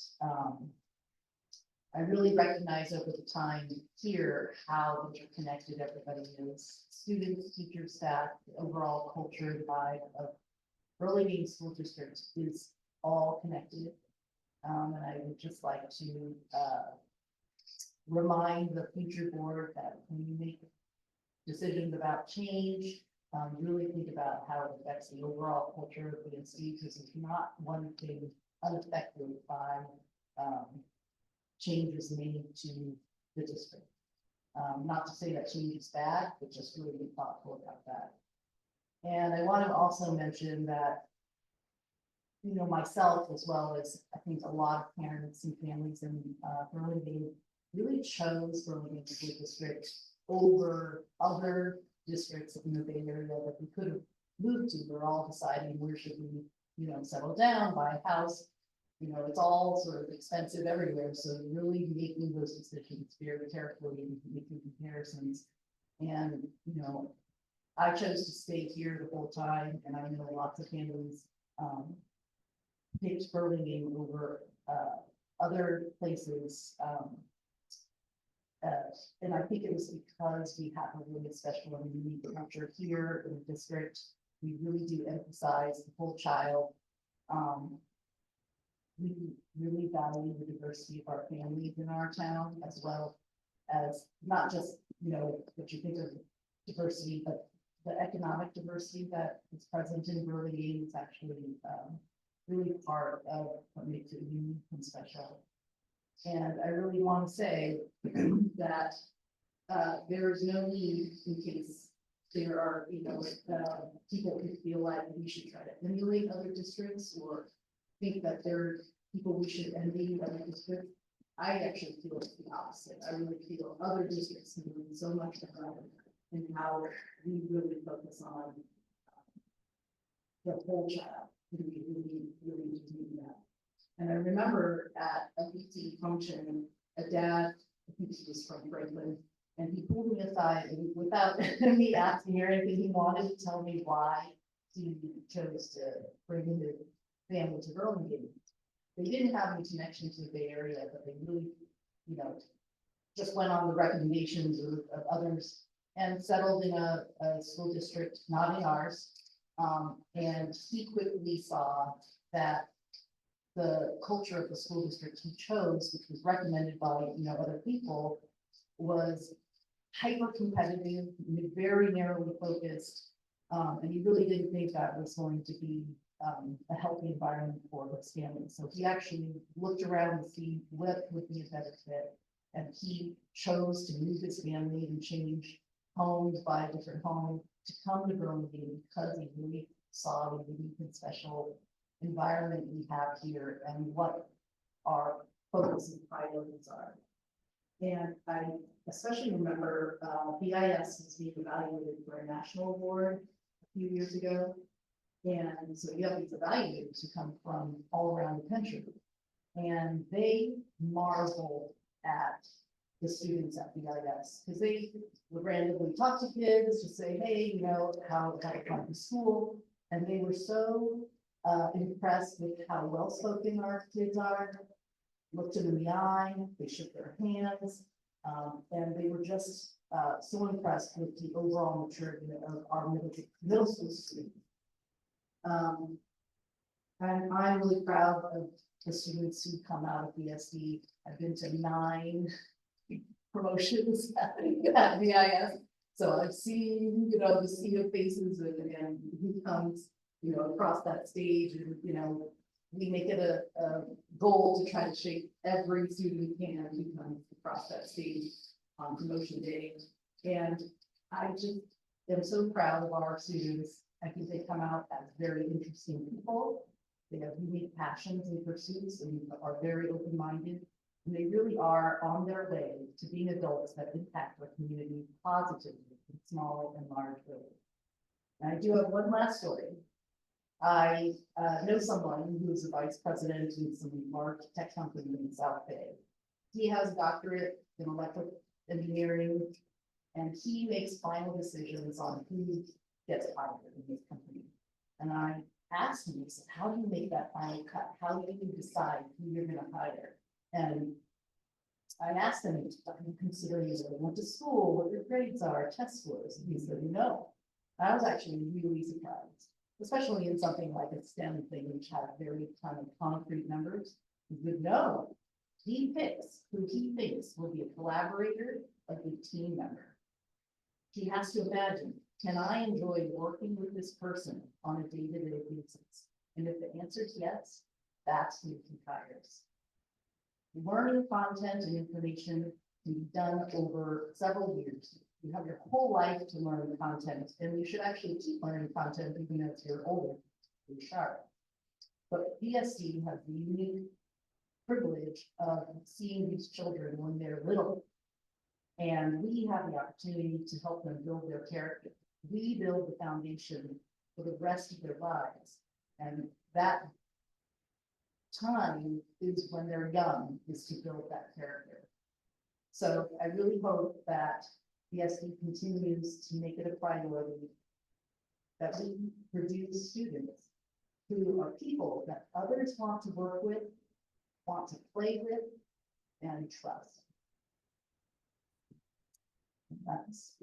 I really recognize over the time here how interconnected everybody is. Students, teachers, staff, the overall culture and vibe of Burlingame School District is all connected. And I would just like to remind the future board that when you make decisions about change, really think about how it affects the overall culture of the institute, because it's not one thing unaffected by changes made to the district. Not to say that change is bad, but just really be thoughtful about that. And I want to also mention that myself, as well as I think a lot of parents and families in Burlingame really chose Burlingame School District over other districts in the Bay Area that we could have moved to. We're all deciding where should we, settle down, buy a house. It's all sort of expensive everywhere, so really making those decisions very carefully and making comparisons. And, I chose to stay here the whole time, and I know lots of families picked Burlingame over other places. And I think it was because we have a really special and unique culture here in the district. We really do emphasize the whole child. We really value the diversity of our families in our town, as well as not just, what you think of diversity, but the economic diversity that is present in Burlingame is actually really part of what makes it unique and special. And I really want to say that there is no need, in case there are, people who feel like we should try to emulate other districts or think that there are people we should envy other districts. I actually feel it's the opposite. I really feel other districts can do so much better in how we really focus on the whole child. We really do that. And I remember at a PT function, a dad, I think he was from Franklin, and he pulled me aside and without me asking or anything, he wanted to tell me why he chose to bring his family to Burlingame. They didn't have any connection to the Bay Area, but they really, just went on the recommendations of others and settled in a school district, not in ours. And he quickly saw that the culture of the school district he chose, which was recommended by other people, was hyper competitive, very narrowly focused, and he really didn't think that was going to be a healthy environment for his family. So he actually looked around to see what would be a better fit, and he chose to move his family and change homes, buy a different home, to come to Burlingame because he really saw the unique and special environment we have here and what our focus and priorities are. And I especially remember BIS was being evaluated for a national award a few years ago. And so you have these evaluators who come from all around the country, and they marvel at the students at BIS because they would randomly talk to kids to say, hey, how to come to school. And they were so impressed with how well-spoken our kids are, looked them in the eye, they shook their hands, and they were just so impressed with the overall maturity of our middle school students. And I'm really proud of the students who come out of BSD. I've been to 9 promotions at VIS. So I've seen, the sea of faces and who comes, across that stage, and, we make it a goal to try to shape every student we can who comes across that stage on promotion day. And I just am so proud of our students. I think they come out as very interesting people. They have unique passions and pursuits and are very open-minded. And they really are on their way to being adults that impact our community positively in small and large ways. And I do have one last story. I know someone who is a vice president in some large tech company in South Bay. He has a doctorate in electrical engineering, and he makes final decisions on who gets hired in his company. And I asked him, I said, how do you make that final cut? How do you decide who you're going to hire? And I asked him, are you considering whether you went to school, what your grades are, test scores? And he said, no. I was actually really surprised, especially in something like a STEM thing, which had very kind of concrete numbers. He would know. He picks who he thinks will be a collaborator, a good team member. He has to imagine, can I enjoy working with this person on a day-to-day basis? And if the answer is yes, that's who he hires. Learning content and information can be done over several years. You have your whole life to learn content, and you should actually keep learning content even as you're older, you're sharp. But BSD has the unique privilege of seeing these children when they're little. And we have the opportunity to help them build their character. We build the foundation for the rest of their lives. And that time is when they're young, is to build that character. So I really hope that BSD continues to make it a priority that we produce students who are people that others want to work with, want to play with, and trust. That's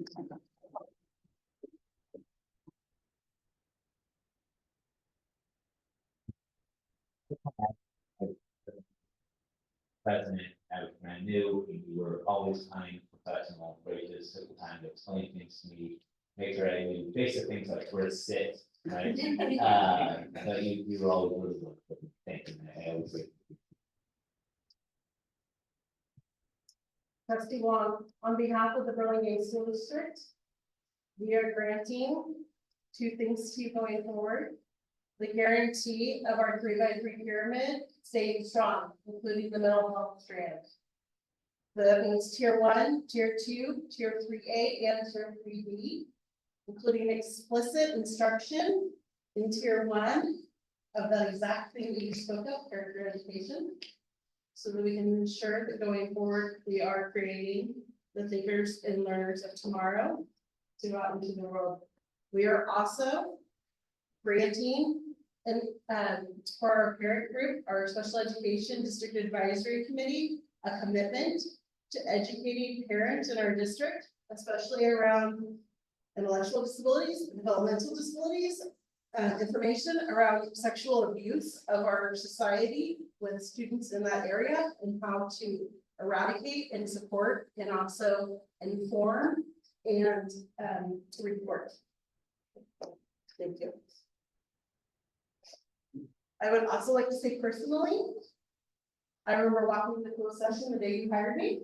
President, when I knew you were always kind, professional, gracious, took the time to explain things to me, make sure I knew basic things like where to sit, right? But you were always really good with me. Thank you. I always like. Trustee Wong, on behalf of the Burlingame School District, we are granting two things to you going forward. The guarantee of our 3x3 pyramid staying strong, including the mental health strand. That means tier 1, tier 2, tier 3A, and tier 3B, including explicit instruction in tier 1 of the exact thing that you spoke of, character education, so that we can ensure that going forward, we are creating the thinkers and learners of tomorrow to go out into the world. We are also granting and for our parent group, our special education district advisory committee, a commitment to educating parents in our district, especially around intellectual disabilities, developmental disabilities, information around sexual abuse of our society with students in that area and how to eradicate and support and also inform and report. Thank you. I would also like to say personally, I remember walking the closed session the day you hired me.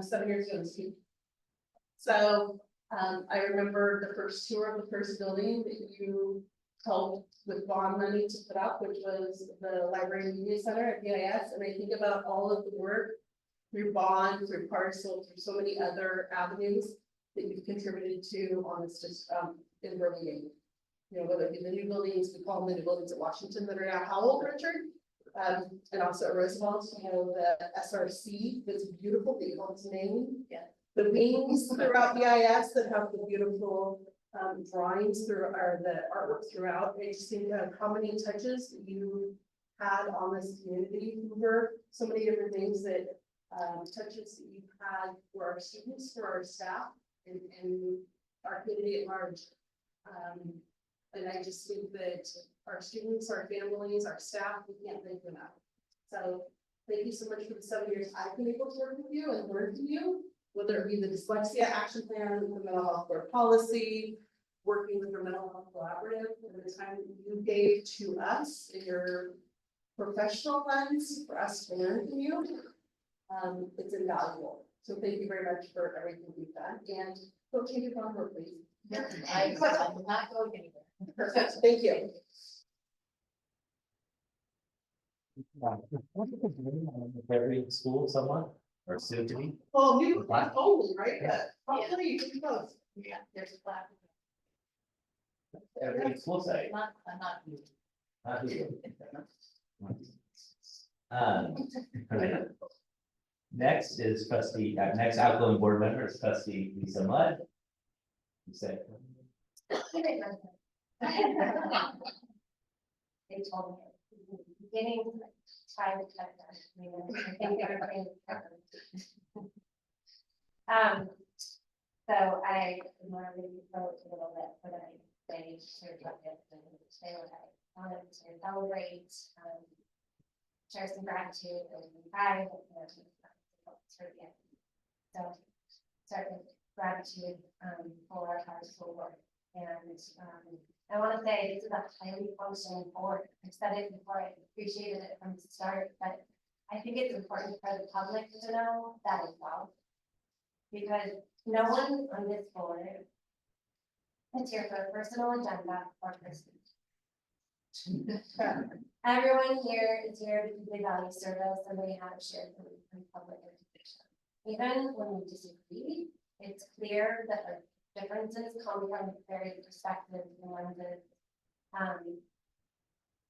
7 years ago this week. So I remember the first tour of the first building that you helped with bond money to put up, which was the Library and Media Center at BIS. And I think about all of the work through bond, through parcel, through so many other avenues that you've contributed to on this just in Burlingame. You know, whether it be the new buildings, we call them the new buildings at Washington that are now Howell, Richard, and also at Roosevelt, you know, the SRC that's beautiful, the one's name. Yeah. The wings throughout BIS that have the beautiful drawings through, or the artwork throughout. I just think of how many touches that you had on this community, Hoover, so many different things that touches that you've had for our students, for our staff, and our community at large. And I just think that our students, our families, our staff, we can't thank them enough. So thank you so much for the 7 years I've been able to work with you and learn from you, whether it be the dyslexia action plan, the mental health board policy, working with the mental health collaborative, and the time that you gave to us in your professional lens for us to learn from you. It's invaluable. So thank you very much for everything you've done, and don't change your phone number, please. I'm not going anywhere. Perfect, thank you. Every school, someone, or soon to be. Well, new class only, right? Hopefully you can close. Yeah, there's a plaque. Every school site. Not you. Not you. Next is trustee, next outgoing board member is trustee Lisa Mudd. You said. They told me at the beginning, try to cut that. I think everybody covered. So I normally approach a little bit, but I sort of say what I wanted to celebrate, share some gratitude and pride. So start with gratitude for our school board. And I want to say this is a highly functioning board. I've said it before, I appreciated it from the start, but I think it's important for the public to know that as well. Because no one on this board is here for a personal agenda or person. Everyone here is here because they value service and they have a shared belief in public education. Even when we disagree, it's clear that our differences come from various perspectives and lenses.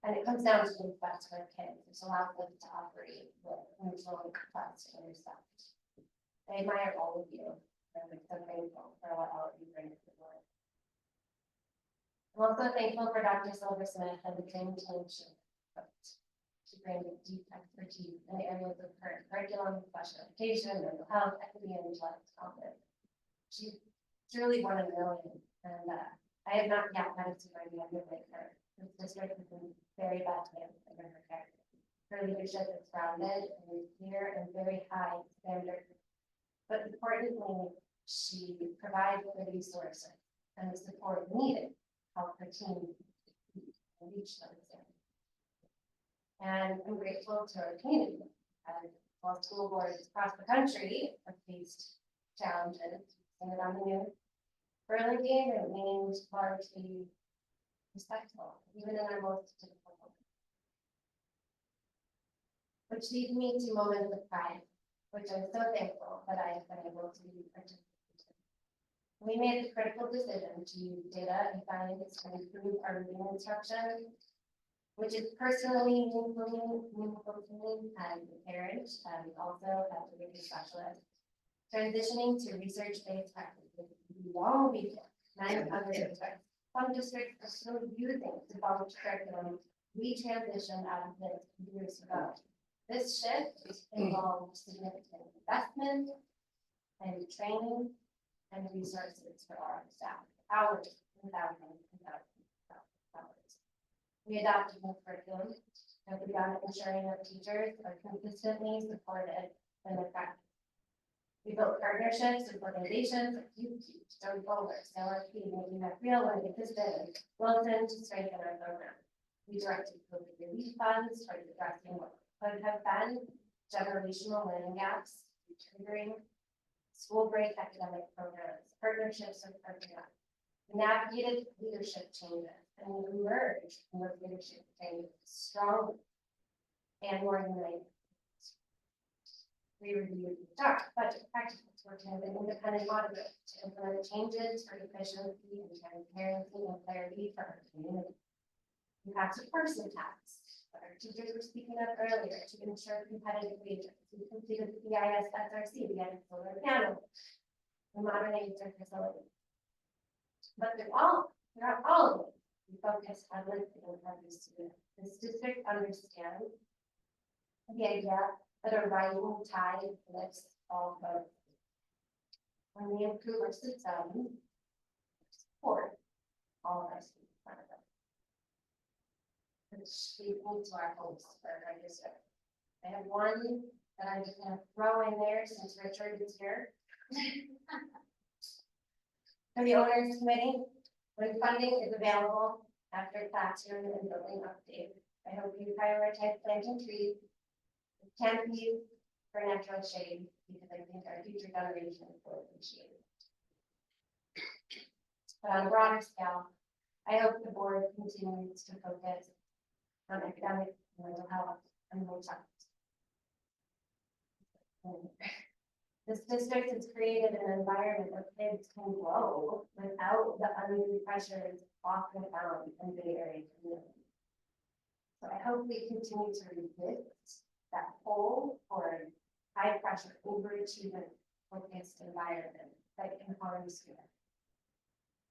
And it comes down to the best for kids, which allows them to operate with mutual trust and respect. I admire all of you, and I'm so grateful for what all of you bring to the board. I'm also thankful for Dr. Silversmith and the training team to bring deep expertise in the areas of curriculum, special education, mental health, equity, and intellectual competence. She's truly one in a million, and I have not yet had a supervisor like her. This district has been very bad hands under her care. Her leadership is grounded and clear and very high standard. But importantly, she provides the resources and the support needed to help her team reach those standards. And I'm grateful to our community. While school boards across the country have faced challenges, and on the news, Burlingame remains largely respectful, even in our most difficult moments. Which leads me to moments of pride, which I'm so thankful that I have been able to participate in. We made the critical decision to use data and science to improve our reading instruction, which is personally meaningful to me as a parent and also as a reading specialist. Transitioning to research-based practices long before many other districts. Some districts are still using developed curriculum. We transitioned out of this years ago. This shift involved significant investment and training and resources for our staff, hours and thousands and thousands of hours. We adopted new curriculum and began ensuring that teachers are consistently supported in their practice. We built partnerships with organizations like UQ, Stone Bowlers, LRP, making that real and existed, and Wilson to strengthen our program. We directed COVID relief funds towards addressing what could have been generational learning gaps, tutoring, school break academic programs, partnerships with programs. We navigated leadership changes and we emerged from those leadership changes stronger and more united. We reviewed dark budget practices, working with an independent auditor to implement changes for efficiency and transparency and clarity for our community. We passed a person tax, but our teachers were speaking up earlier to ensure competitive wages. We completed the EIS SRC, we added solar panels. We modernized our facilities. But throughout all of it, we focused on listening to every student. This district understands the idea that a rising tide lifts all boats. When we improve our system, support all of our students. Which leads me to our hopes for our district. I have one that I'm just going to throw in there since Richard is here. For the owners committee, when funding is available after classroom and building update, I hope you prioritize planting trees, canopies for natural shade, because I think our future generations will appreciate it. But on a broader scale, I hope the board continues to focus on academic, mental health, and mental health. This district has created an environment where kids can grow without the undue pressures often found in Bay Area communities. So I hope we continue to resist that pull toward high pressure, overachievement focused environment that can harm students.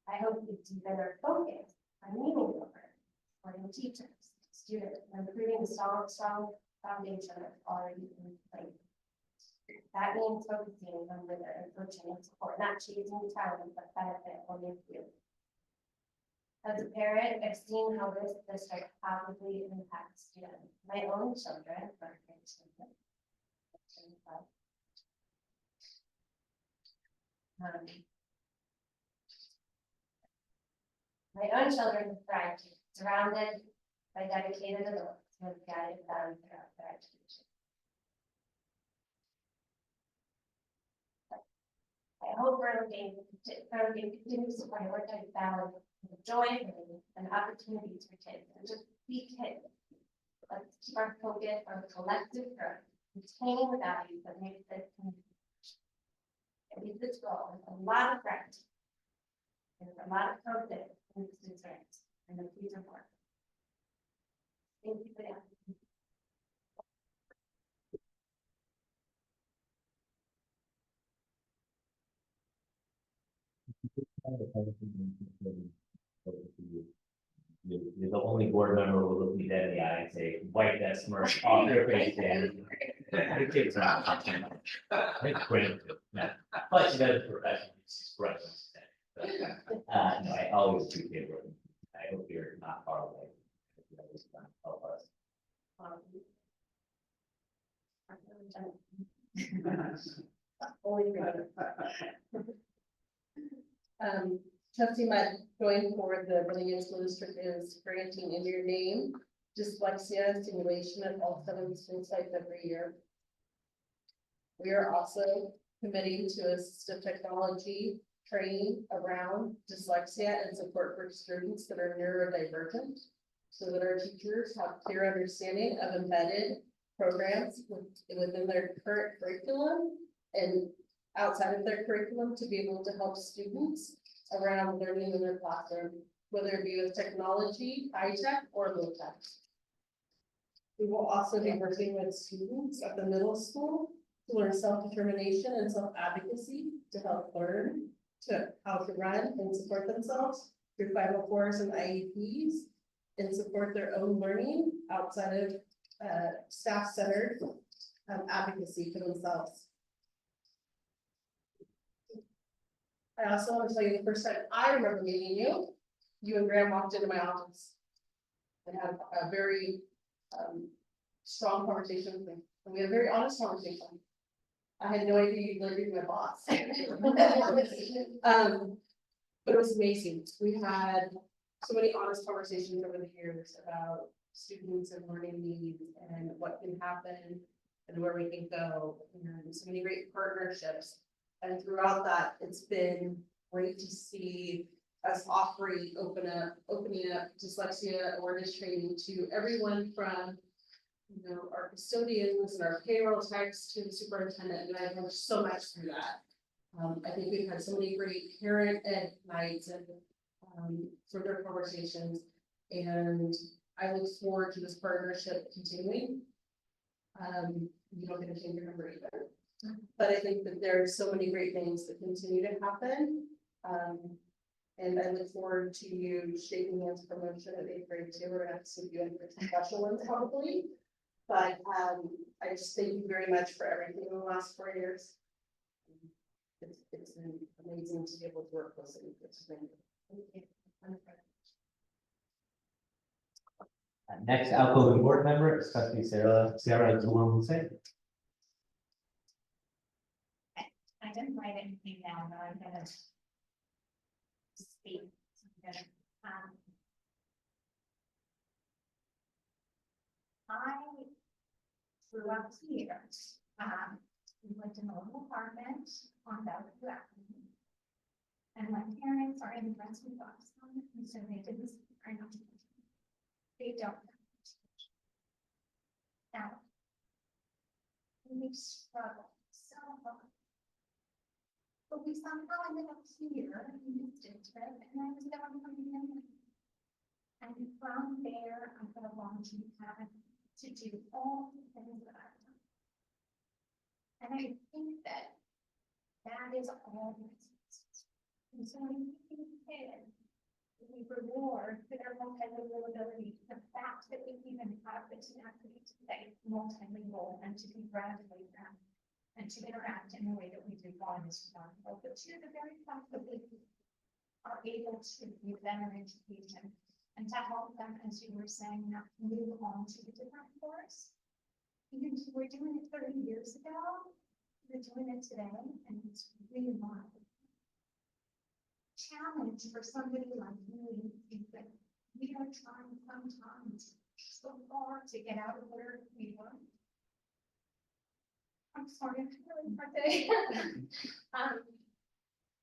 I hope we deepen our focus on meaningful learning, supporting teachers, students, and improving the strong foundation that's already in place. That means focusing on rigor and coaching and support, not chasing talent, but benefit only you. As a parent, I've seen how this district positively impacts students. My own children, thrived, surrounded by dedicated adults who have guided them throughout their education. I hope Burlingame continues to prioritize balance, joy, and opportunities for kids, and just be kids. Let's keep our focus on collective growth, retaining the values that make this community. It meets this goal with a lot of gratitude. There's a lot of focus and concerns and the future work. Thank you for that. You're the only board member who will look me dead in the eye and say, wipe that smirk off your face, Dan. It takes a lot. It's great. Yeah. Plus, you got a professional, she's right. No, I always appreciate working. I hope you're not far away. You always help us. Trustee Mudd, going forward, the Burlingame School District is granting in your name dyslexia stimulation at all 7 school sites every year. We are also committing to assistive technology training around dyslexia and support for students that are neurodivergent, so that our teachers have clear understanding of embedded programs within their current curriculum and outside of their curriculum to be able to help students around learning in their classroom, whether it be with technology, high tech, or low tech. We will also be working with students at the middle school to learn self-determination and self-advocacy to help learn how to run and support themselves through 504s and IEPs and support their own learning outside of staff-centered advocacy for themselves. I also want to tell you the first time I remember meeting you, you and Graham walked into my office and had a very strong conversation with me. And we had a very honest conversation. I had no idea you'd like be my boss. But it was amazing. We had so many honest conversations over the years about students and learning needs and what can happen and where we can go, and so many great partnerships. And throughout that, it's been great to see us opening up dyslexia awareness training to everyone from, our custodians and our payroll techs to the superintendent, and I've learned so much through that. I think we've had so many great parent ed nights and further conversations, and I look forward to this partnership continuing. You don't get to change your number either. But I think that there are so many great things that continue to happen. And I look forward to you shaking hands promotion at 8th grade too. We're gonna have to see you in for some special ones probably. But I just thank you very much for everything in the last 4 years. It's been amazing to be able to work closely with you. Next outgoing board member is trustee Sarah Zulam-Hussein. I didn't write anything down, but I'm gonna speak. I'm gonna, I grew up here. We lived in a little apartment on Bellevue Avenue. And my parents are in Brunswick, Boston, and so they did this. They don't. Now, we struggle so hard. But we somehow ended up here in this district, and I was down coming in. And from there, I got a launching pad to do all the things that I've done. And I think that is all business. And so when we kid, we reward their multilingual ability, the fact that we even have the tenacity to say multilingual and to congratulate them and to interact in the way that we do on this responsible, but to the very fact that we are able to give them an education and to help them, as you were saying, move on to a different course. Even if we're doing it 30 years ago, we're doing it today, and it's really not a challenge for somebody like me is that we are trying sometimes so far to get out of where we were. I'm sorry, it's really hard today.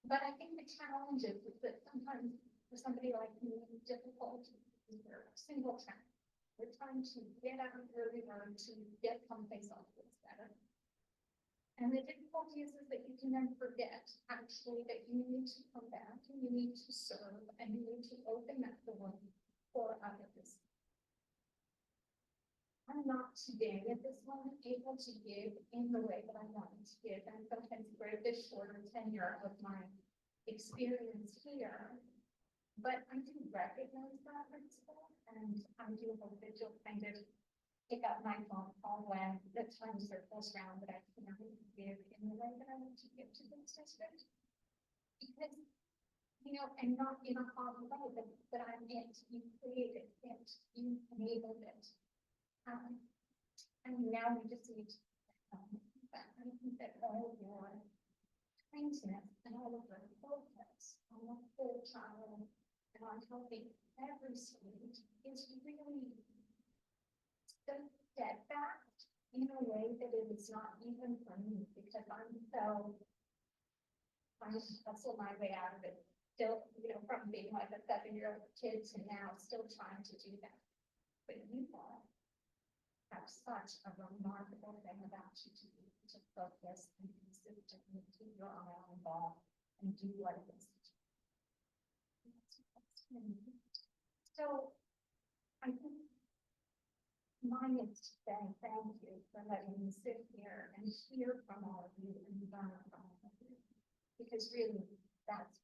But I think the challenge is that sometimes for somebody like me, it's difficult to be a single child. We're trying to get out earlier to get someplace else that's better. And the difficulty is that you can then forget actually that you need to come back and you need to serve and you need to open that door for others. I'm not today at this moment able to give in the way that I wanted to give, and sometimes for this shorter tenure of my experience here. But I do recognize that principle, and I do hope that you'll kind of pick up my phone call when the time circles around that I can give in the way that I want to give to this district. Because, you know, and not in a hard way, but I'm it, you created it, you enabled it. And now we just need to, I think that all of your kindness and all of your focus on the whole child and on helping every student is really steadfast in a way that it is not even for me, because I'm trying to hustle my way out of it. Still, you know, from being like a 7-year-old kid to now still trying to do that. But you all have such a remarkable thing about you to focus and consistently keep your eye on the ball and do what it is. So I think mine is to say thank you for letting me sit here and hear from all of you and learn from all of you, because really that's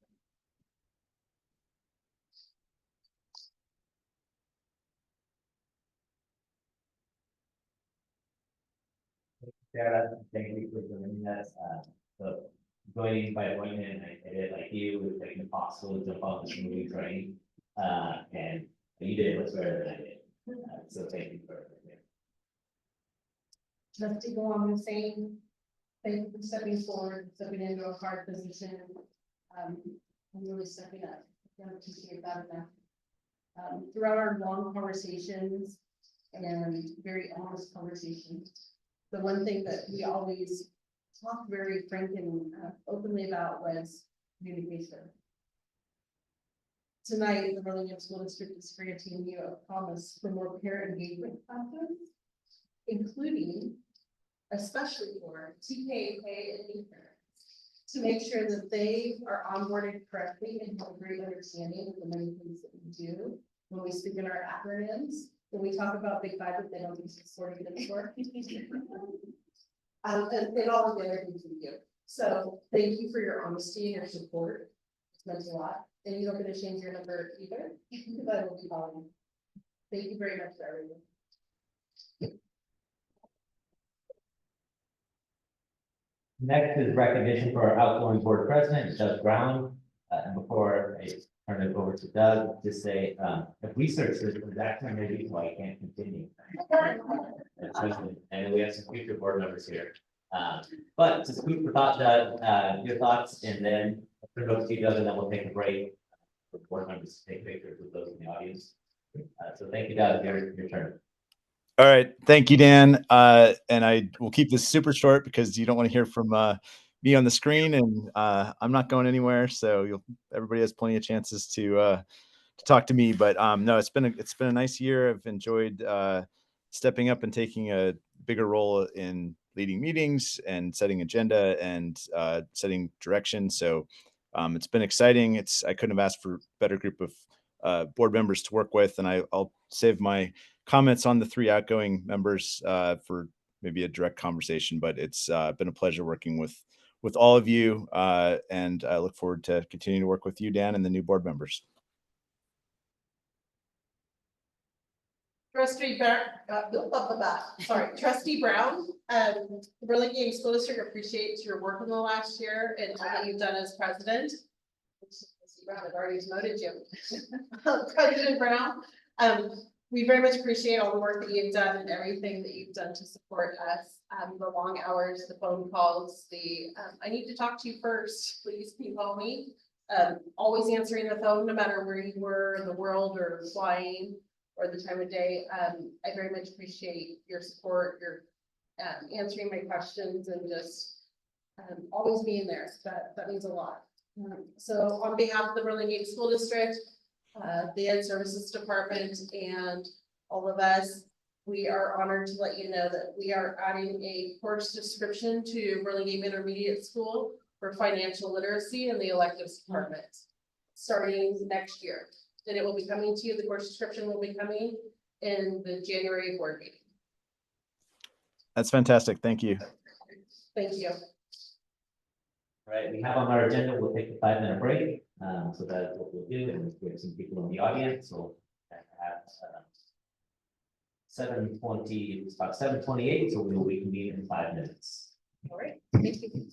Sarah, thank you for doing that. So joining by appointment, I did like you, it was like impossible to jump off this movie train. And you did it much better than I did. So thank you for it. Just to go on the same, thank you for stepping forward, stepping into a hard position. I'm really stepping up. I don't appreciate that enough. Throughout our long conversations and very honest conversations, the one thing that we always talked very frank and openly about was communication. Tonight, the Burlingame School District is granting you a promise for more parent engagement classes, including, especially for TKK and new parents, to make sure that they are onboarded correctly and have a great understanding of the many things that we do when we speak in our acronyms. When we talk about Big Five, but they don't use the sorting it for. And all of the other things we do. So thank you for your honesty and your support. It's meant a lot. And you're not going to change your number either, because I will be calling you. Thank you very much for everything. Next is recognition for our outgoing board president, Doug Brown. And before I turn it over to Doug, just say, if research is actually maybe why I can't continue. And we have some future board members here. But just food for thought, Doug, your thoughts, and then I'll turn it over to you, Doug, and then we'll take a break for board members to take pictures with those in the audience. So thank you, Doug, your turn. All right. Thank you, Dan. And I will keep this super short because you don't want to hear from me on the screen, and I'm not going anywhere. So everybody has plenty of chances to talk to me. But no, it's been a nice year. I've enjoyed stepping up and taking a bigger role in leading meetings and setting agenda and setting direction. So it's been exciting. I couldn't have asked for a better group of board members to work with, and I'll save my comments on the 3 outgoing members for maybe a direct conversation, but it's been a pleasure working with all of you, and I look forward to continuing to work with you, Dan, and the new board members. Trustee Trustee Brown, the Burlingame School District appreciates your work in the last year and all that you've done as president. Trustee Brown, I've already promoted you. President Brown, we very much appreciate all the work that you've done and everything that you've done to support us. The long hours, the phone calls, I need to talk to you first, please call me. Always answering the phone, no matter where you were in the world or flying or the time of day. I very much appreciate your support, your answering my questions, and just always being there. So that means a lot. So on behalf of the Burlingame School District, the Ed Services Department, and all of us. We are honored to let you know that we are adding a course description to Burlingame Intermediate School for financial literacy in the electives department, starting next year. And it will be coming to you, the course description will be coming in the January board meeting. That's fantastic. Thank you. Thank you. All right, we have on our agenda, we'll take a 5-minute break. So that's what we'll do, and we have some people in the audience, so at 7:20, it's about 7:28, so we will reconvene in 5 minutes. All right. Thank you.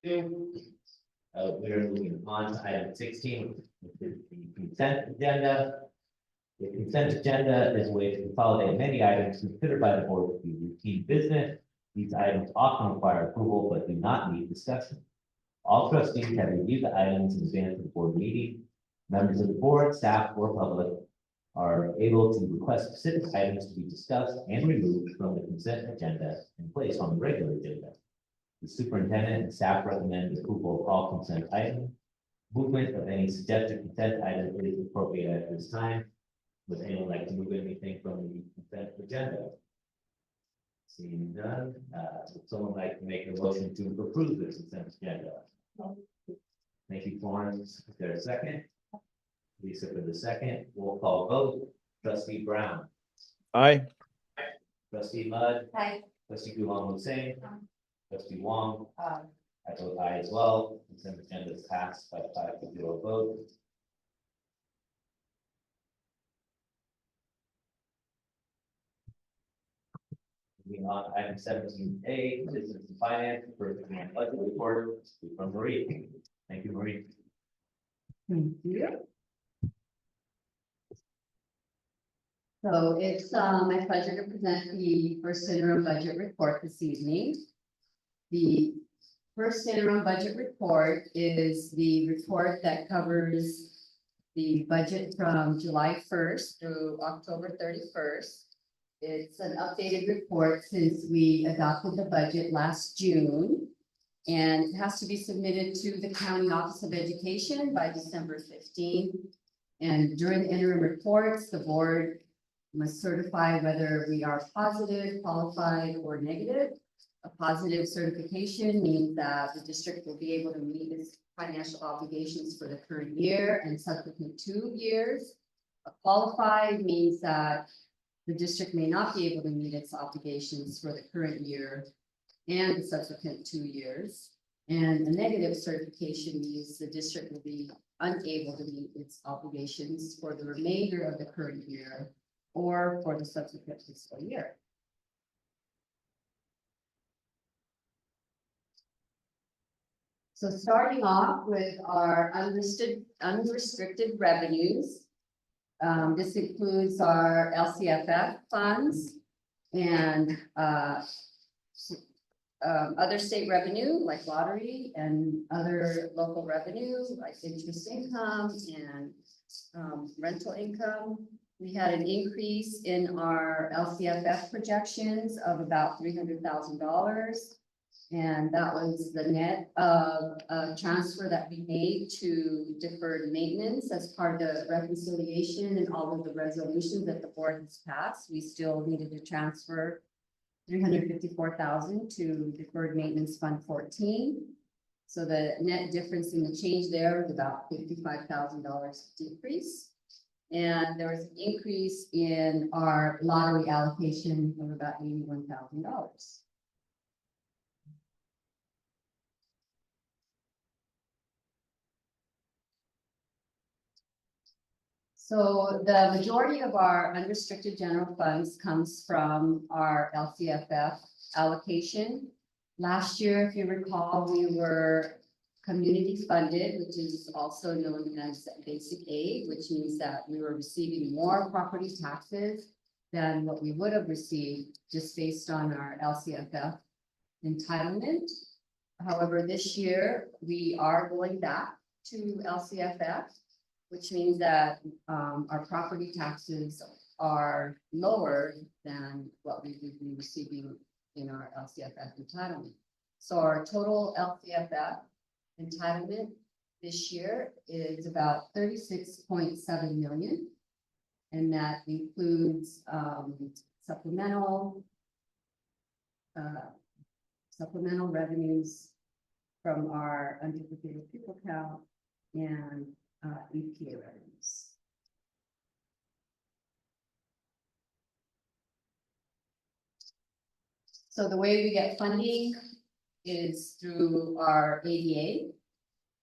We are moving on to item 16, which is the consent agenda. The consent agenda is a way to consolidate many items considered by the board to be routine business. These items often require approval but do not need discussion. All trustees have reviewed the items in advance of the board meeting. Members of the board, staff, or public are able to request specific items to be discussed and removed from the consent agenda and placed on the regular agenda. The superintendent and staff recommend approval of all consent items. Movement of any suggested consent item is appropriate at this time. Would anyone like to move anything from the consent agenda? Seeing none, would someone like to make a motion to approve the consent agenda? Thank you, Florence. Is there a second? Lisa for the second. Roll call vote. Trustee Brown, Aye. trustee Mudd, Hi. trustee Gulam Hussein, trustee Wong. I vote aye as well. Consent agenda is passed by 5-0 vote. Moving on, to item 17A, business and finance, first and budget report from Marie. Thank you, Marie. Thank you. So it's my pleasure to present the first interim budget report this evening. The first interim budget report is the report that covers the budget from July 1st through October 31st. It's an updated report since we adopted the budget last June. And it has to be submitted to the County Office of Education by December 15th. And during the interim reports, the board must certify whether we are positive, qualified, or negative. A positive certification means that the district will be able to meet its financial obligations for the current year and subsequent 2 years. A qualified means that the district may not be able to meet its obligations for the current year and the subsequent 2 years. And a negative certification means the district will be unable to meet its obligations for the remainder of the current year or for the subsequent fiscal year. So starting off with our unrestricted revenues. This includes our LCFF funds and other state revenue like lottery and other local revenue like interest income and rental income. We had an increase in our LCFF projections of about $300,000. And that was the net of a transfer that we made to deferred maintenance as part of the reconciliation and all of the resolutions that the board has passed. We still needed to transfer $354,000 to deferred maintenance fund 14. So the net difference in the change there was about $55,000 decrease. And there was an increase in our lottery allocation of about $81,000. So the majority of our unrestricted general funds comes from our LCFF allocation. Last year, if you recall, we were community funded, which is also known as basic aid, which means that we were receiving more property taxes than what we would have received just based on our LCFF entitlement. However, this year we are going back to LCFF, which means that our property taxes are lower than what we would be receiving in our LCFF entitlement. So our total LCFF entitlement this year is about 36.7 million. And that includes supplemental revenues from our unduplicated pupil count and EPA revenues. So the way we get funding is through our ADA.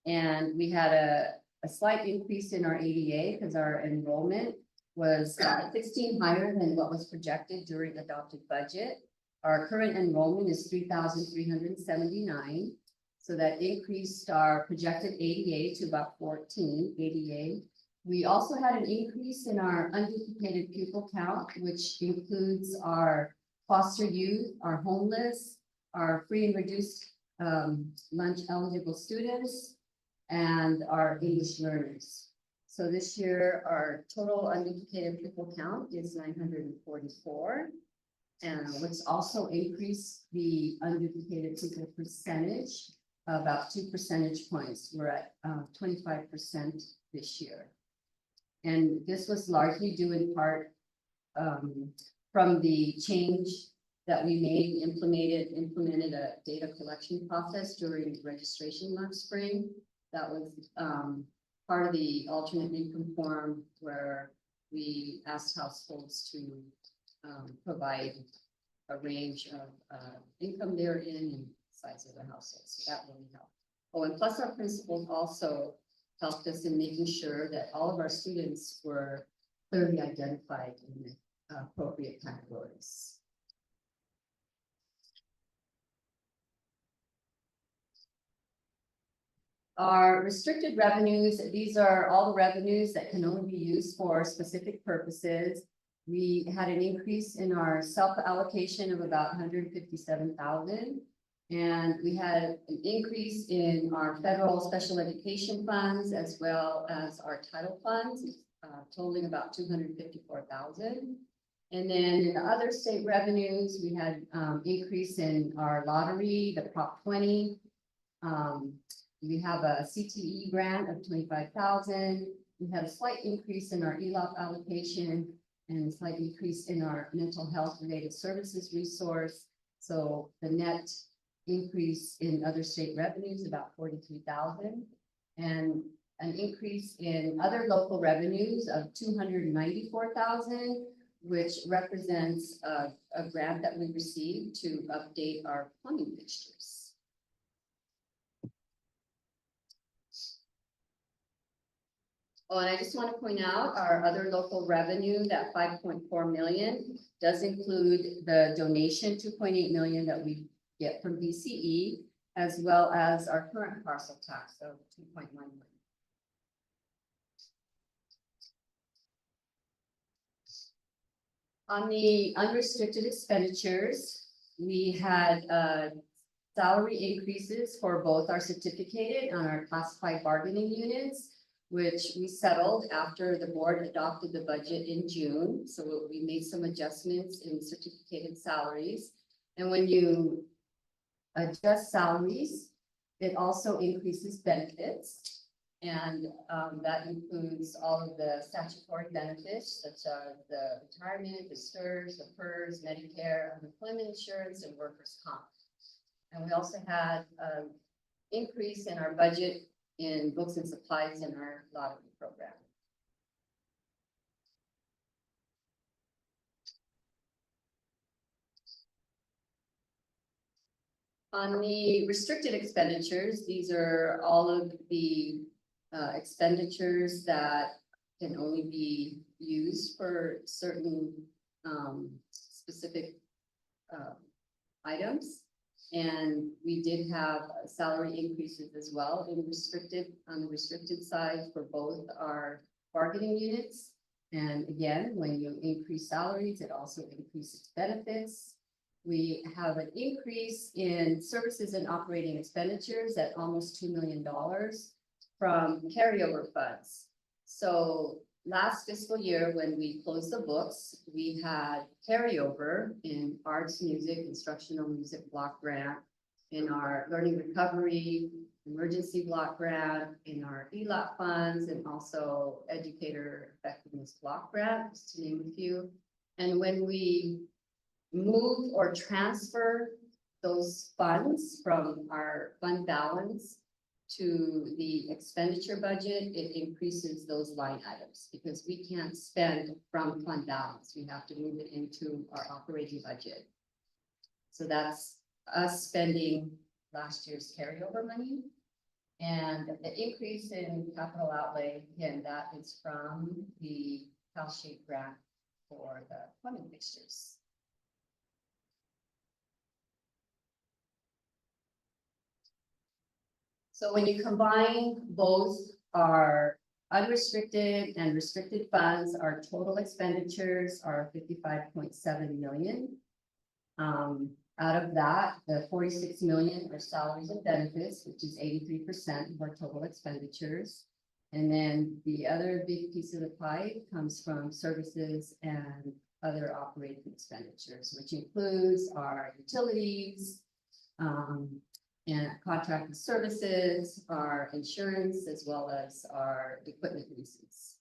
And we had a slight increase in our ADA because our enrollment was 16 higher than what was projected during the adopted budget. Our current enrollment is 3,379. So that increased our projected ADA to about 14 ADA. We also had an increase in our unduplicated pupil count, which includes our foster youth, our homeless, our free and reduced lunch eligible students, and our English learners. So this year, our total unduplicated pupil count is 944. And let's also increase the unduplicated pupil percentage about 2 percentage points. We're at 25% this year. And this was largely due in part from the change that we made, implemented a data collection process during registration last spring. That was part of the alternate income form where we asked households to provide a range of income they're in and size of the household. So that really helped. Oh, and plus our principals also helped us in making sure that all of our students were clearly identified in the appropriate categories. Our restricted revenues, these are all the revenues that can only be used for specific purposes. We had an increase in our self-allocation of about 157,000. And we had an increase in our federal special education funds as well as our title funds, totaling about 254,000. And then in other state revenues, we had increase in our lottery, the Prop 20. We have a CTE grant of 25,000. We had a slight increase in our ELOP allocation and a slight increase in our mental health related services resource. So the net increase in other state revenues about 43,000, and an increase in other local revenues of 294,000, which represents a grant that we received to update our plumbing fixtures. Oh, and I just want to point out our other local revenue, that 5.4 million, does include the donation 2.8 million that we get from BCE, as well as our current parcel tax of 2.1 million. On the unrestricted expenditures, we had salary increases for both our certificated and our classified bargaining units, which we settled after the board adopted the budget in June. So we made some adjustments in certificated salaries. And when you adjust salaries, it also increases benefits. And that includes all of the statutory benefits, such as the retirement, the STIRS, the PERS, Medicare, unemployment insurance, and workers' comp. And we also had an increase in our budget in books and supplies in our lottery program. On the restricted expenditures, these are all of the expenditures that can only be used for certain specific items. And we did have salary increases as well in on the restricted side for both our bargaining units. And again, when you increase salaries, it also increases benefits. We have an increase in services and operating expenditures at almost $2 million from carryover funds. So last fiscal year, when we closed the books, we had carryover in arts, music, instructional music block grant, in our learning recovery, emergency block grant, in our ELOP funds, and also educator effectiveness block grant, just to name a few. And when we move or transfer those funds from our fund balance to the expenditure budget, it increases those line items because we can't spend from fund balance. We have to move it into our operating budget. So that's us spending last year's carryover money. And the increase in capital outlay, again, that is from the CalShape grant for the plumbing fixtures. So when you combine both our unrestricted and restricted funds, our total expenditures are 55.7 million. Out of that, the 46 million are salaries and benefits, which is 83% of our total expenditures. And then the other big piece of the pie comes from services and other operating expenditures, which includes our utilities, and contracted services, our insurance, as well as our equipment leases.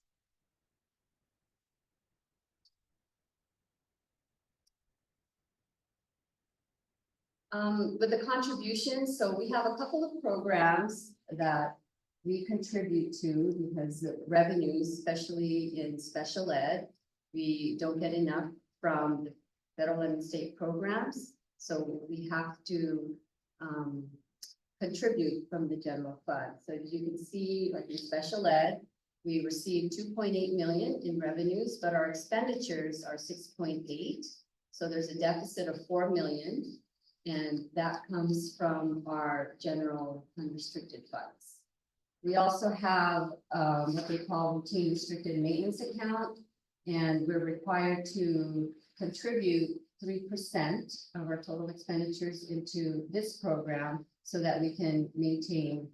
With the contributions, so we have a couple of programs that we contribute to because the revenues, especially in special ed, we don't get enough from the federal and state programs. So we have to contribute from the general fund. So as you can see, like in special ed, we received 2.8 million in revenues, but our expenditures are 6.8. So there's a deficit of 4 million. And that comes from our general unrestricted funds. We also have what they call routine restricted maintenance account, and we're required to contribute 3% of our total expenditures into this program so that we can maintain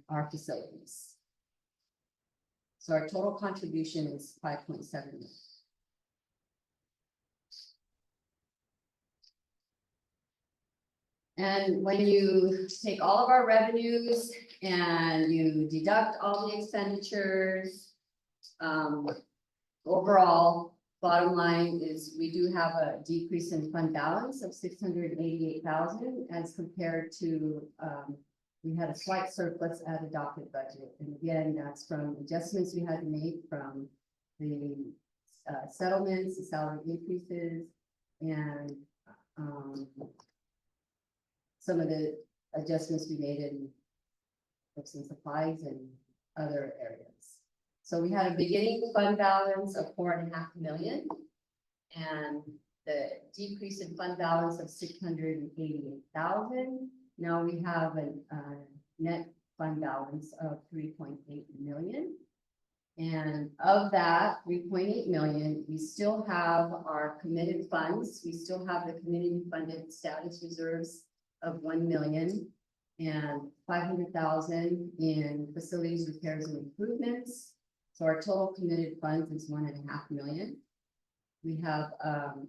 our facilities. So our total contribution is 5.7 million. And when you take all of our revenues and you deduct all the expenditures, overall, bottom line is we do have a decrease in fund balance of 688,000 as compared to, we had a slight surplus at adopted budget. And again, that's from adjustments we had to make from the settlements, the salary increases, and some of the adjustments we made in books and supplies and other areas. So we had a beginning fund balance of 4.5 million, and the decrease in fund balance of 688,000. Now we have a net fund balance of 3.8 million. And of that 3.8 million, we still have our committed funds. We still have the community funded status reserves of 1 million and 500,000 in facilities repairs and improvements. So our total committed funds is 1.5 million. We have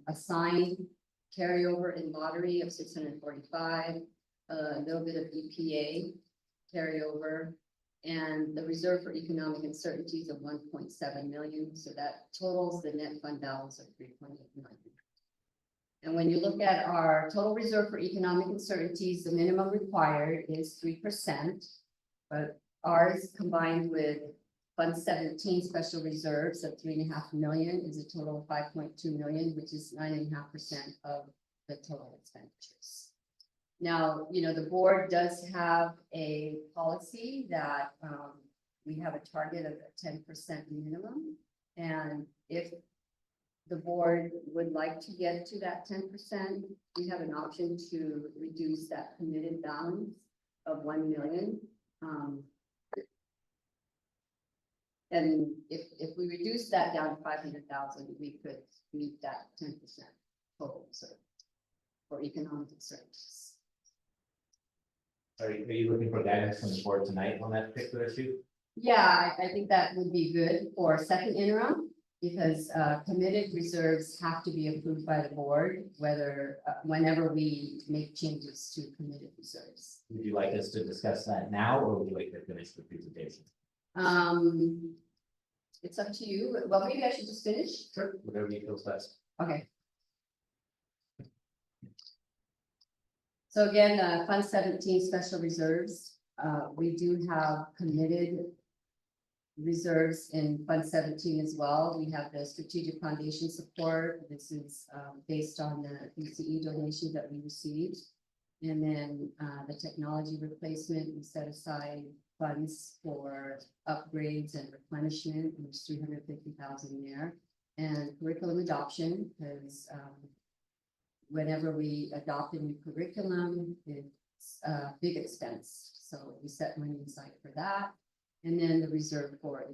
assigned carryover in lottery of 645, a little bit of EPA carryover, and the reserve for economic uncertainties of 1.7 million. So that totals the net fund balance of 3.8 million. And when you look at our total reserve for economic uncertainties, the minimum required is 3%, but ours combined with Fund 17 special reserves of 3.5 million is a total of 5.2 million, which is 9.5% of the total expenditures. Now, you know, the board does have a policy that we have a target of a 10% minimum. And if the board would like to get to that 10%, we have an option to reduce that committed balance of 1 million. And if we reduce that down to 500,000, we could meet that 10% total reserve for economic uncertainties. Are you looking for guidance from the board tonight on that particular issue? Yeah, I think that would be good for second interim, because committed reserves have to be approved by the board, whenever we make changes to committed reserves. Would you like us to discuss that now, or would you like to finish the presentation? It's up to you. Well, maybe I should just finish. Sure. Whatever you feel best. Okay. So again, Fund 17 special reserves, we do have committed reserves in Fund 17 as well. We have the strategic foundation support. This is based on the PCE donation that we received. And then the technology replacement, we set aside funds for upgrades and replenishment. There's 350,000 there. And curriculum adoption, because whenever we adopt a new curriculum, it's a big expense. So we set money aside for that. and then the reserve for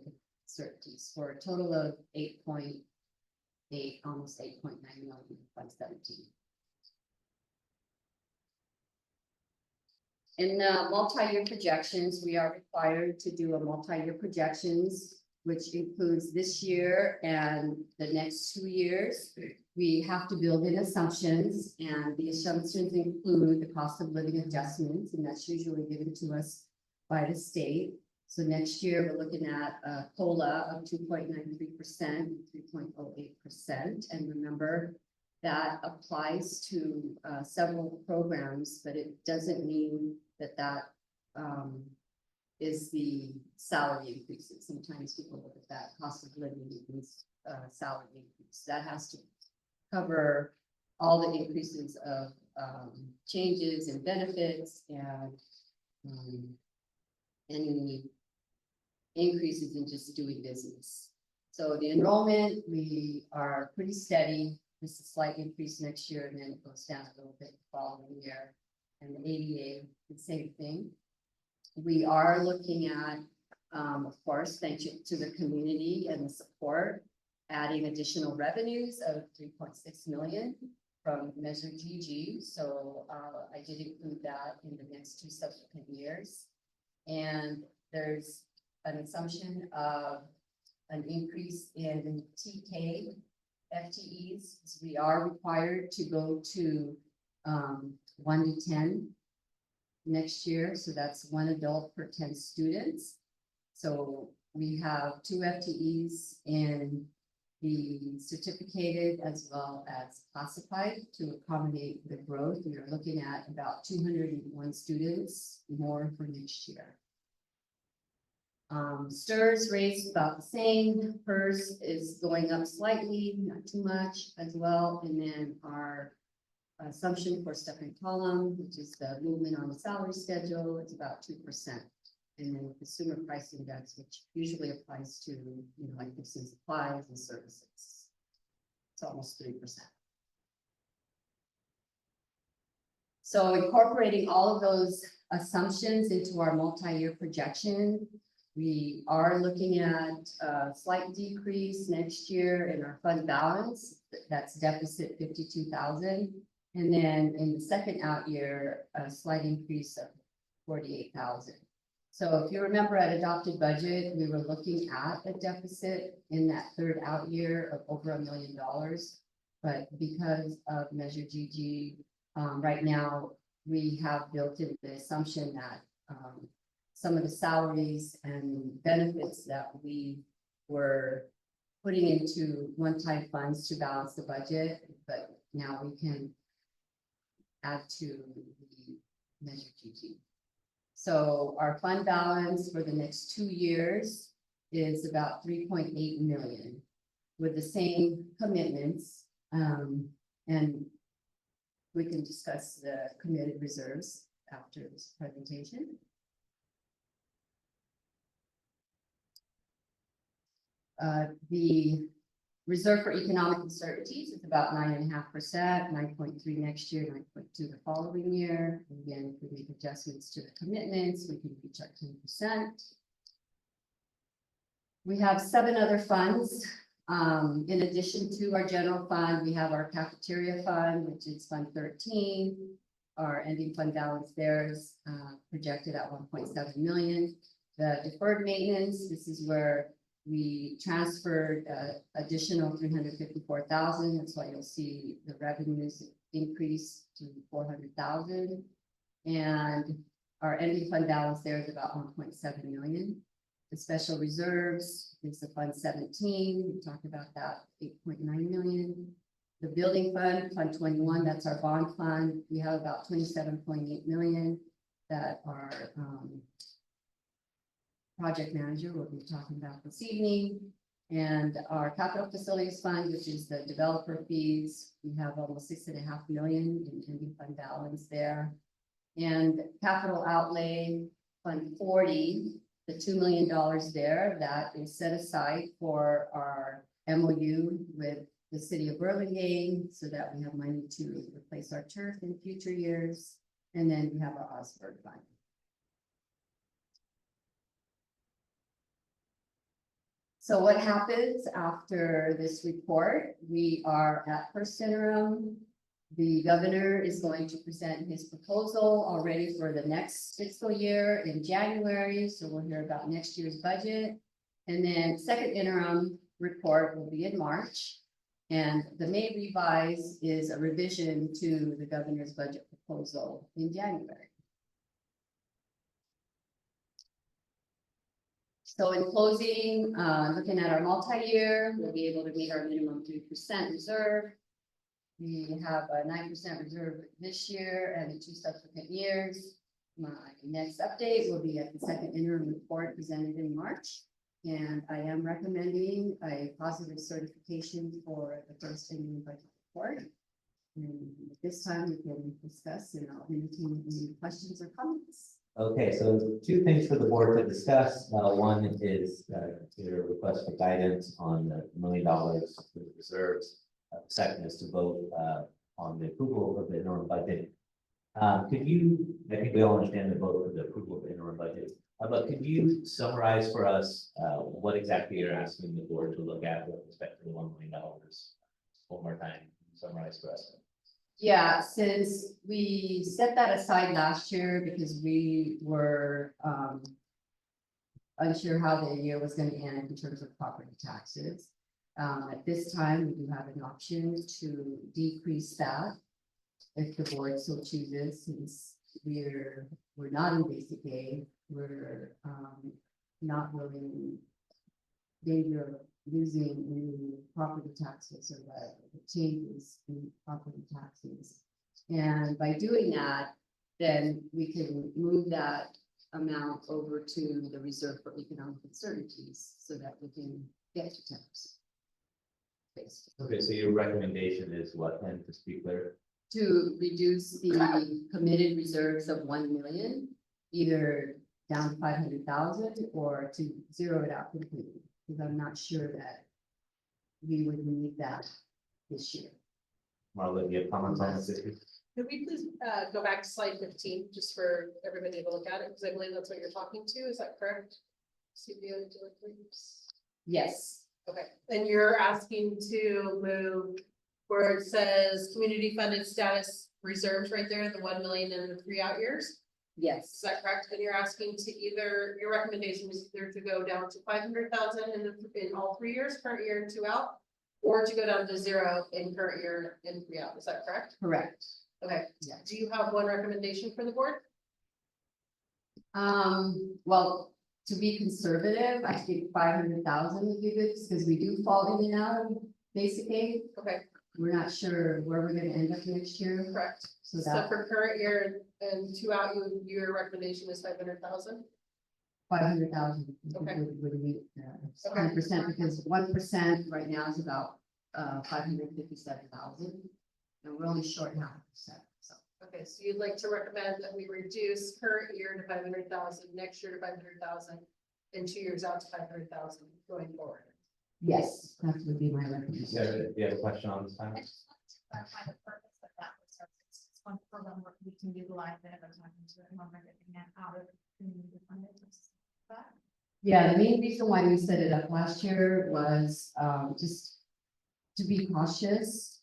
uncertainties, for a total of 8.8, almost 8.9 million, 517. In the multi-year projections, we are required to do a multi-year projections, which includes this year and the next 2 years. We have to build in assumptions, and the assumptions include the cost of living adjustments, and that's usually given to us by the state. So next year, we're looking at a COLA of 2.93%, 3.08%. And remember, that applies to several programs, but it doesn't mean that is the salary increases. Sometimes people look at that cost of living increase, salary increase. That has to cover all the increases of changes in benefits and any increases in just doing business. So the enrollment, we are pretty steady. Just a slight increase next year, and then it goes down a little bit the following year. And the ADA, the same thing. We are looking at, of course, thank you to the community and the support, adding additional revenues of 3.6 million from Measure GG. So I did include that in the next 2 subsequent years. And there's an assumption of an increase in TK FTEs. So we are required to go to 1 to 10 next year. So that's 1 adult per 10 students. So we have 2 FTEs in the certificated as well as classified to accommodate the growth. We are looking at about 201 students more for next year. STIRS rates about the same. PERS is going up slightly, not too much as well. And then our assumption for step and column, which is the movement on the salary schedule, it's about 2%. And then the consumer price index, which usually applies to, like goods and supplies and services, it's almost 3%. So incorporating all of those assumptions into our multi-year projection, we are looking at a slight decrease next year in our fund balance. That's deficit 52,000. And then in the second out year, a slight increase of 48,000. So if you remember at adopted budget, we were looking at a deficit in that third out year of over $1 million. But because of Measure GG, right now we have built in the assumption that some of the salaries and benefits that we were putting into one-time funds to balance the budget, but now we can add to the Measure GG. So our fund balance for the next 2 years is about 3.8 million with the same commitments. And we can discuss the committed reserves after this presentation. The reserve for economic uncertainties is about 9.5%, 9.3 next year, 9.2 the following year. Again, if we make adjustments to the commitments, we can reach our 10%. We have 7 other funds. In addition to our general fund, we have our cafeteria fund, which is Fund 13. Our ending fund balance there is projected at 1.7 million. The deferred maintenance, this is where we transferred additional 354,000. That's why you'll see the revenues increase to 400,000. And our ending fund balance there is about 1.7 million. The special reserves is the Fund 17. We talked about that, 8.9 million. The building fund, Fund 21, that's our bond fund. We have about 27.8 million that are project manager will be talking about this evening. And our capital facilities fund, which is the developer fees, we have almost 6.5 million in ending fund balance there. And capital outlay, Fund 40, the $2 million there, that is set aside for our MOU with the city of Burlingame so that we have money to replace our turf in future years. And then we have our Osborne fund. So what happens after this report? We are at first interim. The governor is going to present his proposal already for the next fiscal year in January, so we'll hear about next year's budget. And then second interim report will be in March. And the May revise is a revision to the governor's budget proposal in January. So in closing, looking at our multi-year, we'll be able to meet our minimum 3% reserve. We have a 9% reserve this year and the 2 subsequent years. My next update will be at the second interim report presented in March. And I am recommending a positive certification for the first interim budget report. And at this time, we can discuss and I'll entertain any questions or comments. Okay, so 2 things for the board to discuss. One is your request for guidance on the $1 million for the reserves. Second is to vote on the approval of the interim budget. Could you, I think we all understand the vote for the approval of the interim budget, but could you summarize for us what exactly you're asking the board to look at with respect to the $1 million? One more time, summarize for us. Yeah, since we set that aside last year because we were unsure how the year was going to end in terms of property taxes. At this time, we do have an option to decrease that if the board so chooses, since we're not in basic aid, we're not really in danger of losing any property taxes or the changes in property taxes. And by doing that, then we can move that amount over to the reserve for economic uncertainties so that we can get to 10%. Okay, so your recommendation is what, then, to speak clear? To reduce the committed reserves of 1 million, either down to 500,000 or to zero it out completely, because I'm not sure that we would need that this year. Marla, do you have comments on this issue? Could we please go back to slide 15, just for everybody to look at it, because I believe that's what you're talking to, is that correct? CBO deliveries. Yes, Okay, and you're asking to move where it says community funded status reserves right there, the 1 million in the 3 out years? Is yes, that correct? And you're asking to either, your recommendation is either to go down to 500,000 in all 3 years, current year and 2 out, or to go down to 0 in current year and 3 out. Is that correct? correct. Okay. Yeah. Do you have one recommendation for the board? Well, to be conservative, I think 500,000 would be good, because we do fall in and out of basic aid. Okay, We're not sure where we're gonna end up next year, correct. so So that for current year and 2 out, your recommendation is 500,000? 500,000 Okay. would be Okay. 100%, because 1% right now is about 557,000. And we're only short 0.5%, so. Okay, so you'd like to recommend that we reduce current year to 500,000, next year to 500,000, and 2 years out to 500,000 going forward. Yes, that would be my Do recommendation. you have a question on this time? I just want to clarify the purpose of that reserve. It's one program where we can utilize it if I'm talking to it, when we're getting it out of community funded. Yeah, the main reason why we set it up last year was just to be cautious.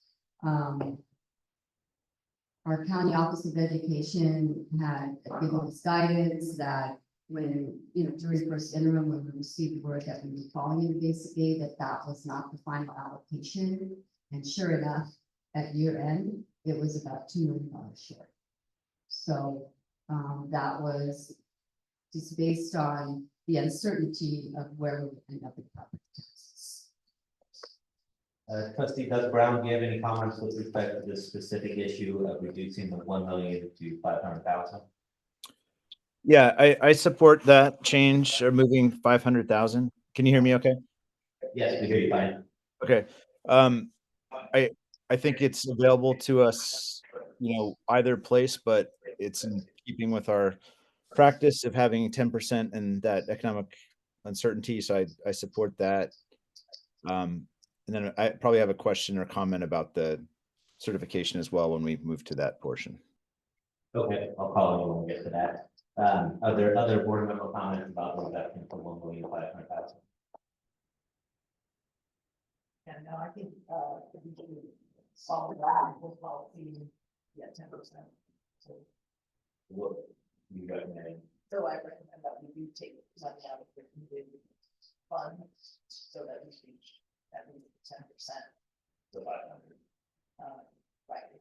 Our county office of education had given us guidance that when, during first interim, when we received word that we were falling into basic aid, that was not the final allocation. And sure enough, at year end, it was about $2 million short. So that was just based on the uncertainty of where we would end up in property taxes. Trustee Doug Brown, do you have any comments with respect to this specific issue of reducing the 1 million to 500,000? Yeah, I support that change or moving 500,000. Can you hear me okay? Yes, we hear you fine. Okay. I think it's available to us, either place, but it's in keeping with our practice of having 10% and that economic uncertainty. So I support that. And then I probably have a question or comment about the certification as well when we move to that portion. Okay, I'll call you when we get to that. Are there other board member comments about the reduction from 1 million to 500,000? And I think, we can solve that with policy, 10%. So, What you recommend? so I recommend that we do take money out of the community fund so that we reach at least 10%. The 500.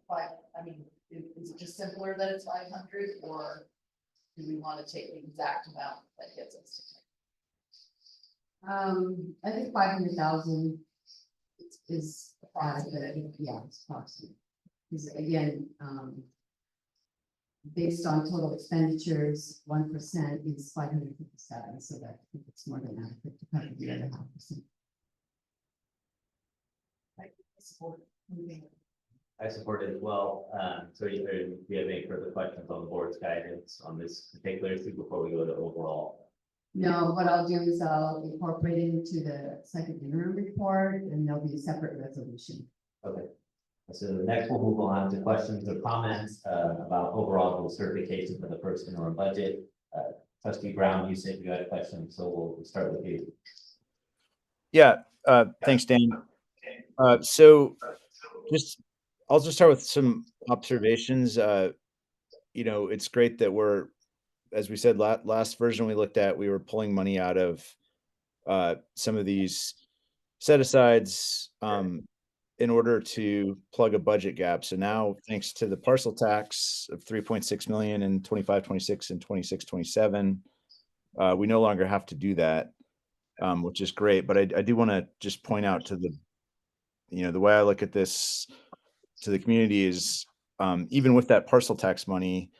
Right, I mean, is it just simpler that it's 500, or do we want to take the exact amount that gets us to? I think 500,000 is adequate, yeah, it's approximate. Because again, based on total expenditures, 1% is 557, so that I think it's more than adequate to cover the other 0.5%. Support moving. I support it as well. So do you have any further questions on the board's guidance on this particular issue before we go to overall? No, what I'll do is I'll incorporate it into the second interim report, and there'll be a separate resolution. Okay. So next we'll move on to questions or comments about overall certification for the first interim budget. Trustee Brown, you said you had a question, so we'll start with you. Yeah, thanks, Dan. So I'll just start with some observations. You know, it's great that we're, as we said, last version we looked at, we were pulling money out of some of these set asides in order to plug a budget gap. So now, thanks to the parcel tax of 3.6 million in 25-26 and 26-27, we no longer have to do that, which is great. But I do want to just point out to the way I look at this to the community is even with that parcel tax money,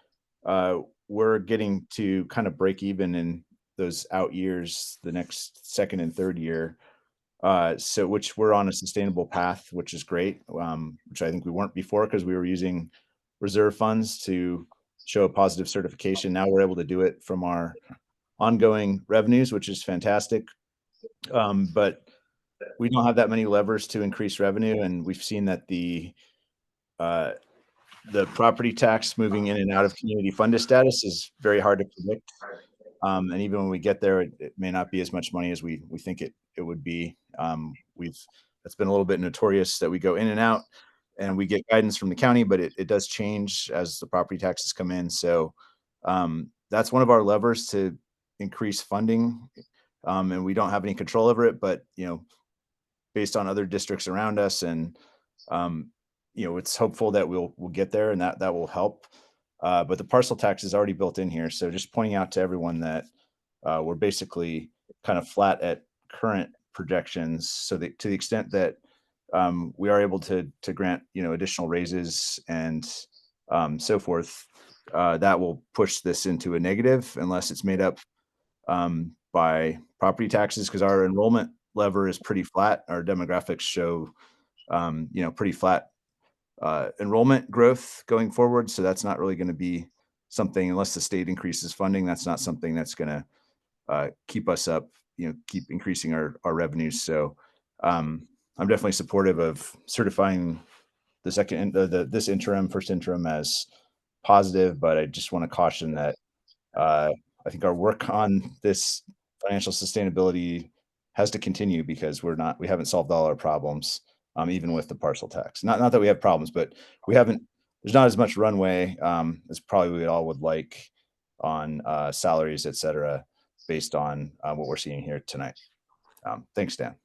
we're getting to kind of break even in those out years, the next second and third year. So which we're on a sustainable path, which is great, which I think we weren't before because we were using reserve funds to show a positive certification. Now we're able to do it from our ongoing revenues, which is fantastic. But we don't have that many levers to increase revenue, and we've seen that the property tax moving in and out of community funded status is very hard to predict. And even when we get there, it may not be as much money as we think it would be. It's been a little bit notorious that we go in and out and we get guidance from the county, but it does change as the property taxes come in. So that's one of our levers to increase funding. And we don't have any control over it, but based on other districts around us and it's hopeful that we'll get there and that will help. But the parcel tax is already built in here. So just pointing out to everyone that we're basically kind of flat at current projections. So that to the extent that we are able to grant, additional raises and so forth, that will push this into a negative unless it's made up by property taxes, because our enrollment lever is pretty flat. Our demographics show, pretty flat enrollment growth going forward. So that's not really going to be something, unless the state increases funding, that's not something that's going to keep us up, keep increasing our revenues. So I'm definitely supportive of certifying the this first interim as positive, but I just want to caution that I think our work on this financial sustainability has to continue because we haven't solved all our problems. Even with the parcel tax, not that we have problems, but there's not as much runway as probably we all would like on salaries, et cetera, based on what we're seeing here tonight. Thanks, Dan.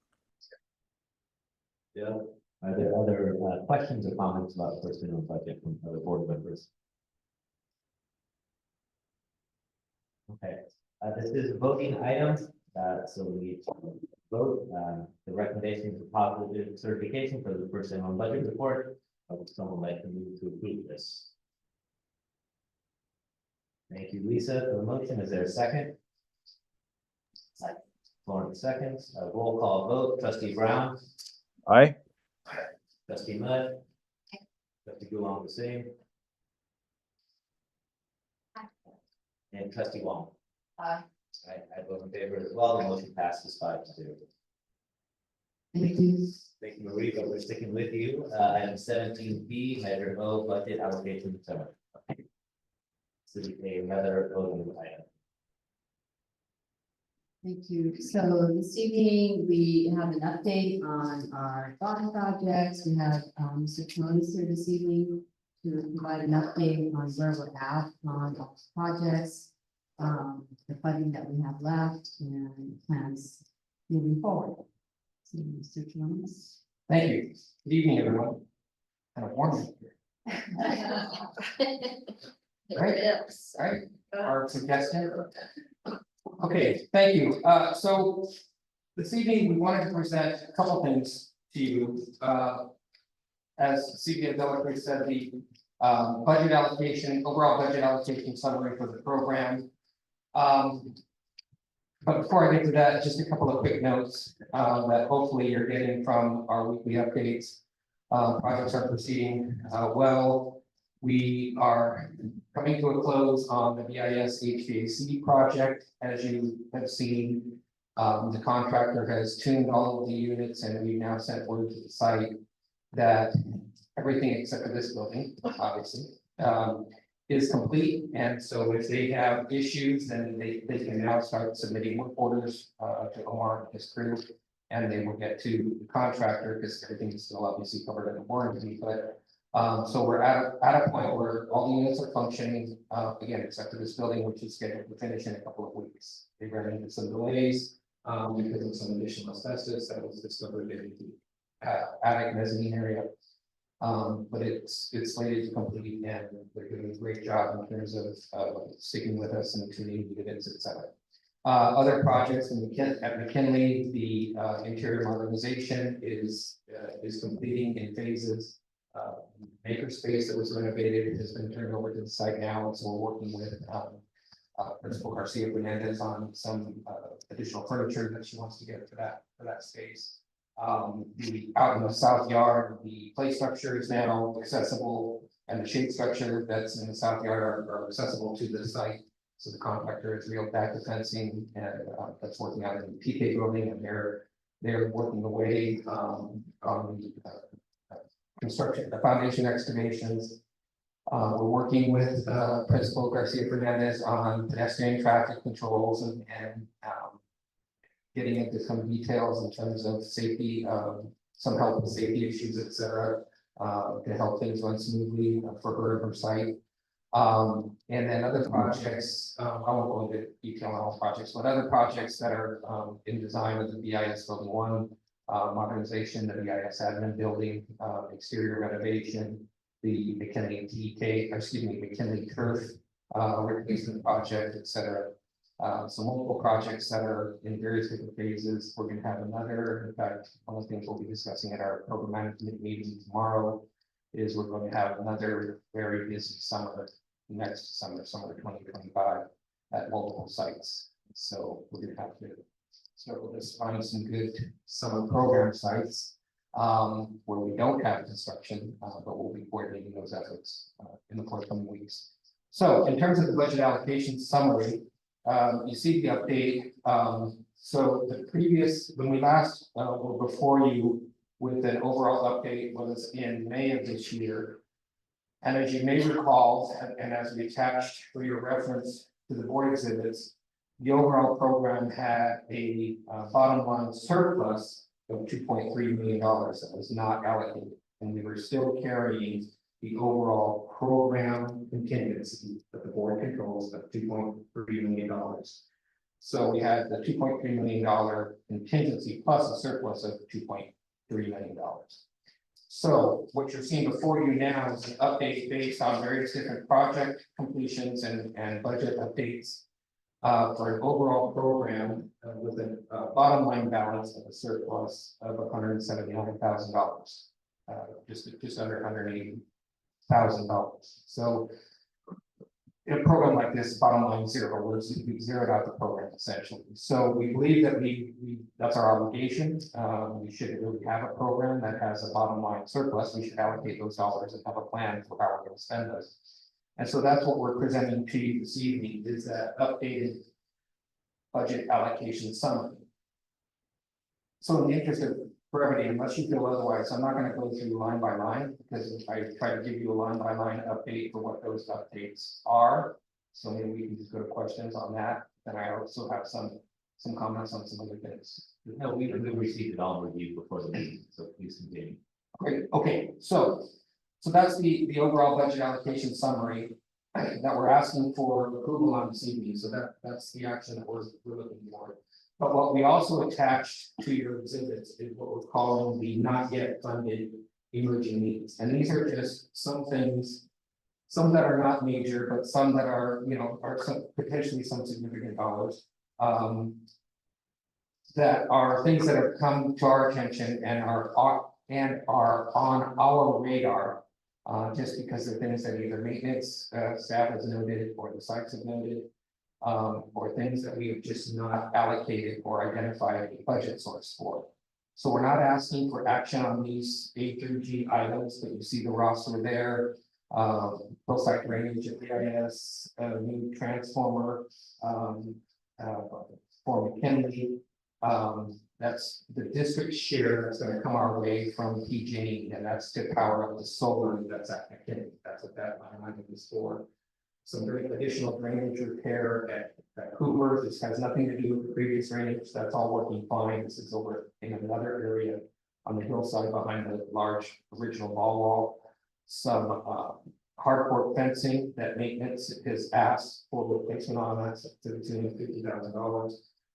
Yeah. Are there other questions or comments about the first interim budget from other board members? Okay, this is a voting item, so we need to vote. The recommendation is a positive certification for the first interim budget report. Would someone like to move to approve this? Thank you, Lisa, for the motion. Is there a second? Second. Florence seconds. Roll call vote. Trustee Brown. Aye. Trustee Mudd. Trustee Gulon the same. And Trustee Wong. Aye. I vote in favor as well. The motion passes 5-0. Thank you. Thank you, Marie, but we're sticking with you. Item 17B, measure O, budget allocation summary. This is another voting item. Thank you. So this evening, we have an update on our bond projects. We have Mr. Chalonis here this evening to provide an update on where we're at on our projects, the funding that we have left and plans moving forward. So, Mr. Chalonis. Thank you. Good evening, everyone. Kind of warm here. Right? Our suggestion. Okay, thank you. So this evening, we wanted to present a couple things to you. As CBA Delegate said, the budget allocation, overall budget allocation summary for the program. But before I get to that, just a couple of quick notes that hopefully you're getting from our weekly updates. Projects are proceeding well. We are coming to a close on the BIS HVAC project. As you have seen, the contractor has tuned all of the units and we've now sent word to the site that everything except for this building, obviously, is complete. And so if they have issues, then they can now start submitting work orders to Omar and his crew. And they will get to the contractor because everything is still obviously covered in the warranty, but so we're at a point where all the units are functioning, again, except for this building, which is scheduled to finish in a couple of weeks. They ran into some delays because of some additional asbestos that was discovered in the attic mezzanine area. But it's slated to complete and they're doing a great job in terms of sticking with us and tuning the units, etc. Other projects at McKinley, the interior modernization is completing in phases. Makerspace that was renovated has been turned over to the site now, and so we're working with Principal Garcia Fernandez on some additional furniture that she wants to get for that space. Out in the south yard, the play structure is now accessible, and the shade structure that's in the south yard are accessible to the site. So the contractor has reeled back the fencing, and that's working out in the PK building, and they're working away on the construction, the foundation excavations. We're working with Principal Garcia Fernandez on pedestrian traffic controls and getting into some details in terms of safety, some health and safety issues, etc., to help things run smoothly for her and her site. And then other projects, I won't go into detail on all projects, but other projects that are in design of the BIS Building 1, modernization, the BIS admin building, exterior renovation, the McKinley McKinley turf replacement project, etc. So multiple projects that are in various different phases. We're going to have another, in fact, one of the things we'll be discussing at our program management meeting tomorrow is we're going to have another very busy summer, next summer 2025, at multiple sites. So we're going to have to start with us find some good summer program sites where we don't have construction, but we'll be coordinating those efforts in the forthcoming weeks. So in terms of the budget allocation summary, you see the update. So the previous, when we last were before you with an overall update was in May of this year. And as you may recall, and as we attached for your reference to the board exhibits, the overall program had a bottom line surplus of $2.3 million that was not allocated. And we were still carrying the overall program contingency that the board controls of $2.3 million. So we had the $2.3 million contingency plus a surplus of $2.3 million. So what you're seeing before you now is an update based on various different project completions and budget updates for an overall program with a bottom line balance of a surplus of $179,000, just under $180,000. So in a program like this, bottom line zero, we've zeroed out the program essentially. So we believe that that's our obligation. We should really have a program that has a bottom line surplus. We should allocate those dollars and have a plan for how we're going to spend those. And so that's what we're presenting to you this evening is that updated budget allocation summary. So in the interest of brevity, unless you feel otherwise, I'm not going to go through line by line because I try to give you a line by line update for what those updates are. So maybe we can just go to questions on that. Then I also have some some comments on some other things. No, we received it all review before the meeting, so please continue. Great, okay, so that's the overall budget allocation summary that we're asking for approval on this evening, so that's the action that we're looking for. But what we also attached to your exhibits is what we're calling the not yet funded emerging needs, and these are just some things. Some that are not major, but some that are, are some potentially some significant dollars. That are things that have come to our attention and are on our radar. Just because they're things that either maintenance staff has noted or the sites have noted. Or things that we have just not allocated or identified a budget source for. So we're not asking for action on these A through G items, but you see the roster there. Hillside drainage at BIS, a new transformer, for McKinley. That's the district share that's gonna come our way from PG&E, and that's to power up the solar that's at McKinney. That's what that line item is for. Some additional drainage repair at Cooper. This has nothing to do with the previous drainage. That's all working fine. This is over in another area on the hillside behind the large original ball wall. Some hardcore fencing that maintenance has asked for replacement on that to the tune of $50,000.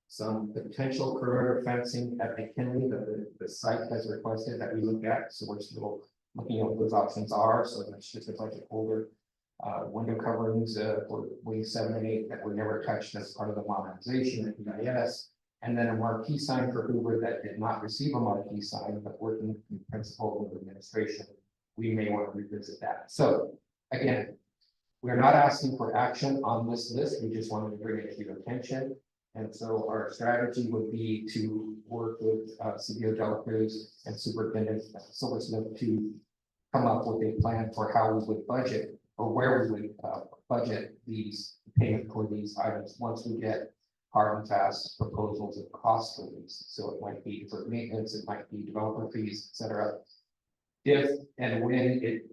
Some potential perimeter fencing at McKinley that the site has requested that we look at, so we're still looking at what those options are, so that's just a budget holder. Window coverings for wing 7 and 8 that were never touched as part of the modernization at BIS, and then a marquee sign for Hoover that did not receive a marquee sign, but working in principle with administration, we may want to revisit that. So again, we're not asking for action on this list, we just wanted to bring it to your attention. And so our strategy would be to work with CBO Dela Cruz and Superintendent Silversmith to come up with a plan for how we would budget or where we would budget these payment for these items once we get hard and fast proposals of cost for these. So it might be for maintenance, it might be developer fees, etc. If and when it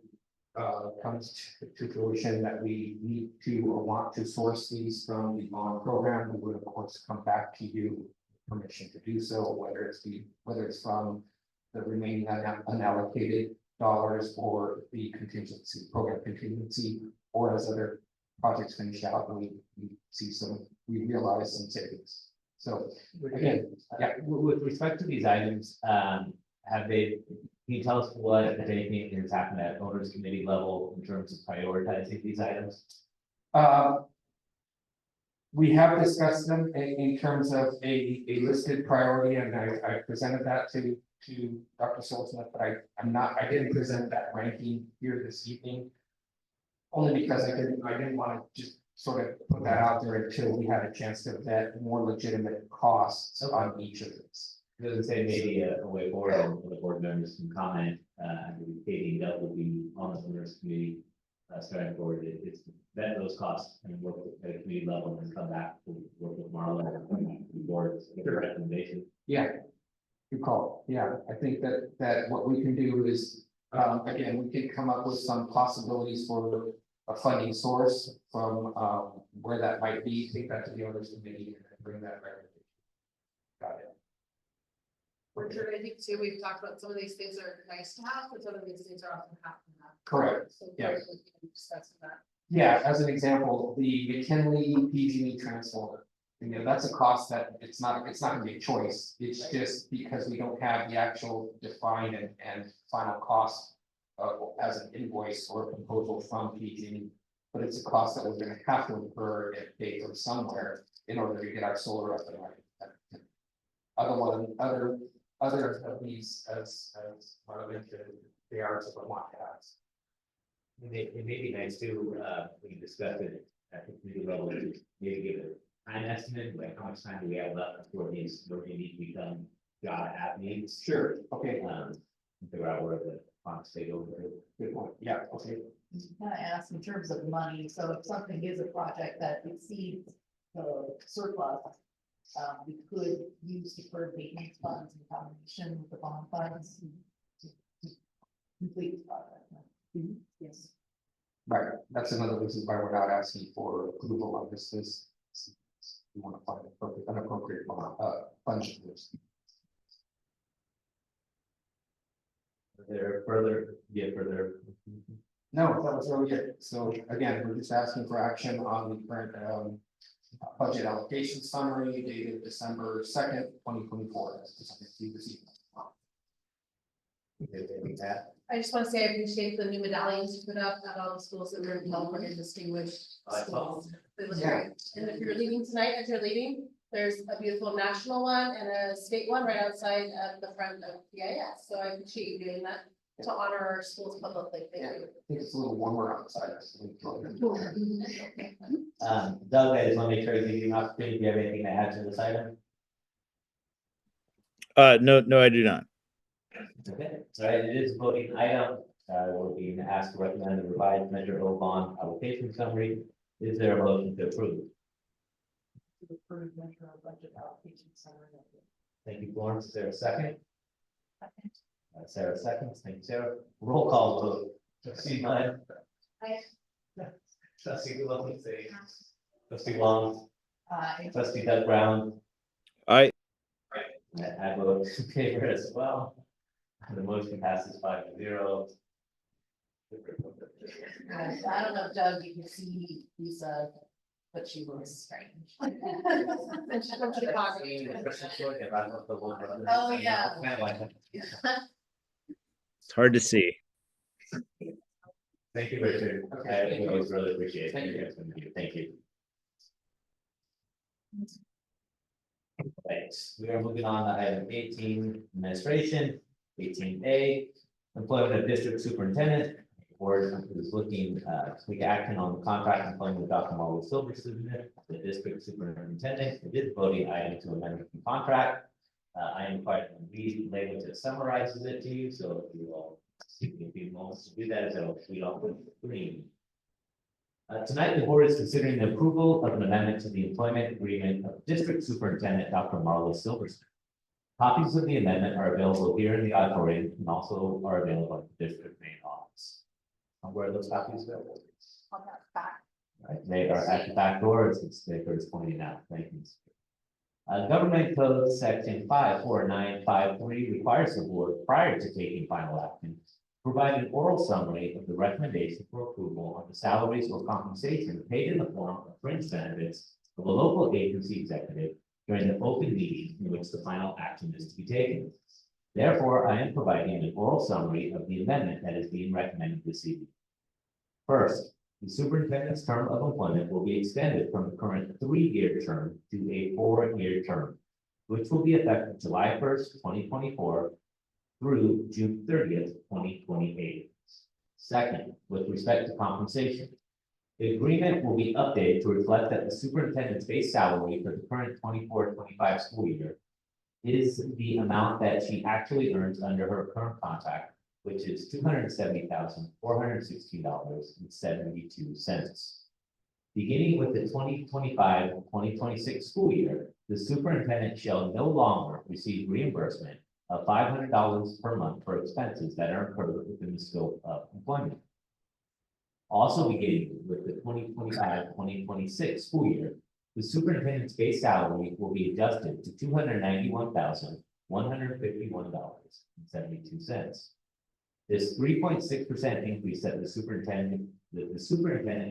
comes to fruition that we need to or want to source these from the bond program, we would of course come back to you permission to do so, whether it's from the remaining unallocated dollars or the contingency program contingency, or as other projects finish out and we realize some savings. So again, yeah, With respect to these items, can you tell us what, if anything, has happened at owners committee level in terms of prioritizing these items? We have discussed them in terms of a listed priority, and I presented that to Dr. Silversmith, but I didn't present that ranking here this evening. Only because I didn't want to just sort of put that out there until we had a chance to vet more legitimate costs on each of these. Doesn't say maybe a way forward, and the board members can comment, I believe Katie and Dell will be on the owners committee, starting forward, it's vet those costs and work at a committee level and then come back to work with Marlon and the board, with a recommendation. Yeah, good call. Yeah, I think that what we can do is, again, we can come up with some possibilities for a funding source from where that might be, take that to the owners committee and then bring that recommendation. Got it. Richard, I think too, we've talked about some of these things are nice to have, but some of these things are often have to have. Correct. So Yeah. we can discuss that. Yeah, as an example, the McKinley PG&E transformer, that's a cost that it's not gonna be a choice. It's just because we don't have the actual defined and final cost as an invoice or a proposal from PG&E. But it's a cost that we're gonna have to incur and pay from somewhere in order to get our solar up and running. Other of these, as Marla mentioned, they are what want to have. It may be nice too, we can discuss it at the committee level, maybe give a time estimate, like how much time do we have left before these need to become job app needs. Sure, okay. Figure out where the funds take over. Good point. Yeah, okay. Can I ask in terms of money, so if something is a project that exceeds the surplus, we could use deferred maintenance funds in combination with the bond funds to complete the project. Yes. Right, that's another reason why we're not asking for approval on this list. We want to find an appropriate funds for this. There further, further. No, that was really it. So again, we're just asking for action on the current budget allocation summary dated December 2nd, 2024. As presented to you this evening. I just want to say I appreciate the new medallions you put up at all the schools that were in California distinguished I saw. schools. They look Yeah. great. And if you're leaving tonight, as you're leaving, there's a beautiful national one and a state one right outside at the front of PIS. So I appreciate you doing that to honor our schools publicly. Thank you. I think it's a little warmer outside. Doug, I just want to make sure you give you an opportunity, if you have anything to add to this item? No, I do not. Okay, all right, it is a voting item, we're being asked to recommend the revised measure O bond allocation summary. Is there a motion to approve? Thank you, Florence, is there a second? Sarah seconds, thank you, Sarah. Roll call vote. Trustee Mudd. Aye. Trustee Lovely, say. Trustee Long. Trustee Doug Brown. Aye. I vote in favor as well. The motion passes 5-0. I don't know, Doug, you can see Lisa, but she was strange. And she's from Chicago. Oh, yeah. It's hard to see. Thank you, Richard. I always really appreciate it. Thank you. Right, we are moving on to item 18, administration, 18A, employment of district superintendent. The board is looking to take action on the contract employment of Dr. Marlo Silverstein, the district superintendent. It is a voting item to amend the contract. I am quite read language that summarizes it to you, so if you will see if you want to do that, so we all put green. Tonight, the board is considering the approval of an amendment to the employment agreement of District Superintendent Dr. Marlo Silverstein. Copies of the amendment are available here in the auditorium and also are available at the district main office. Where are those copies available? On that back. Right, they are at the back door, as the speaker is pointing out. Thank you. Government Code Section 54953 requires the board, prior to taking final action, provide an oral summary of the recommendation for approval of the salaries or compensation paid in the form of fringe benefits of a local agency executive during the open meeting in which the final action is to be taken. Therefore, I am providing an oral summary of the amendment that is being recommended this evening. First, the superintendent's term of employment will be extended from the current 3-year term to a 4-year term, which will be effective July 1st, 2024 through June 30th, 2028. Second, with respect to compensation, the agreement will be updated to reflect that the superintendent's base salary for the current 24-25 school year is the amount that she actually earns under her current contract, which is $270,416.72. Beginning with the 2025-2026 school year, the superintendent shall no longer receive reimbursement of $500 per month for expenses that are incurred within the scope of employment. Also beginning with the 2025-2026 school year, the superintendent's base salary will be adjusted to $291,151.72. This 3.6% increase that the superintendent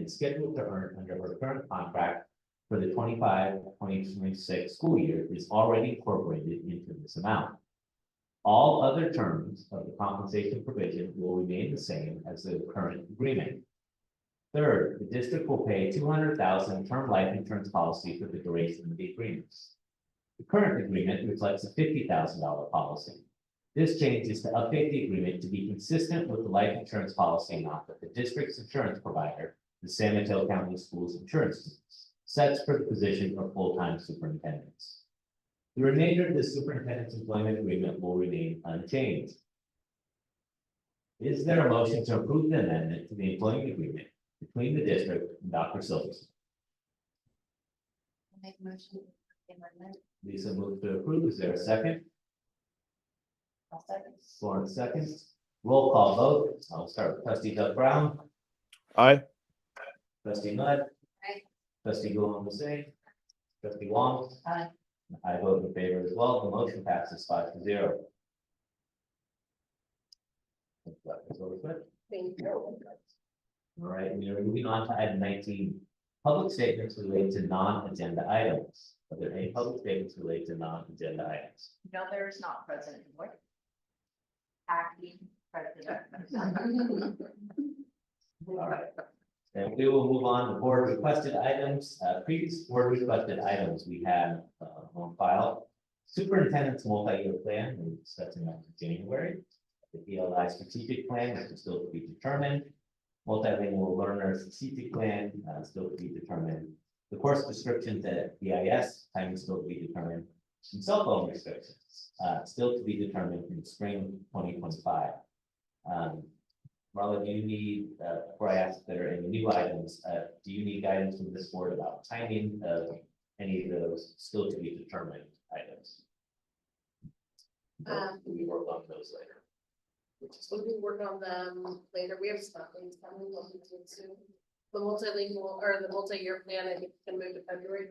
is scheduled to earn under her current contract for the 25-26 school year is already incorporated into this amount. All other terms of the compensation provision will remain the same as the current agreement. Third, the district will pay $200,000 term life insurance policy for the duration of the agreements. The current agreement reflects a $50,000 policy. This change is to update the agreement to be consistent with the life insurance policy amount that the district's insurance provider, the San Mateo County Schools Insurance, sets for the position of full-time superintendents. The remainder of the superintendent's employment agreement will remain unchanged. Is there a motion to approve the amendment to the employment agreement between the district and Dr. Silverstein? Make a motion. to the amendment. Lisa moves to approve. Is there a second? I'll second. Florence seconds. Roll call vote. I'll start with trustee Doug Brown, Aye. trustee Mudd. Aye. Trustee Gouin will say. Trustee Wong. Aye. I vote in favor as well. The motion passes 5-0. Thank you. All right, we are moving on to item 19. Public statements related to non-agenda items. Are there any public statements related to non-agenda items? No, there is not President Boyd. Acting President. All right. And we will move on to board requested items. Previous board requested items we had on file. Superintendent's multi-year plan, we discussed in January. The ELI strategic plan, which is still to be determined. Multilingual learner strategic plan, still to be determined. The course descriptions at BIS, timing still to be determined. And cell phone restrictions, still to be determined in spring 2025. Marla, do you need, before I ask if there are any new items, do you need guidance from this board about timing of any of those still to be determined items? We work on those later. We can work on them later. We have some things coming up soon. The multilingual or the multi-year plan, I think can move to February.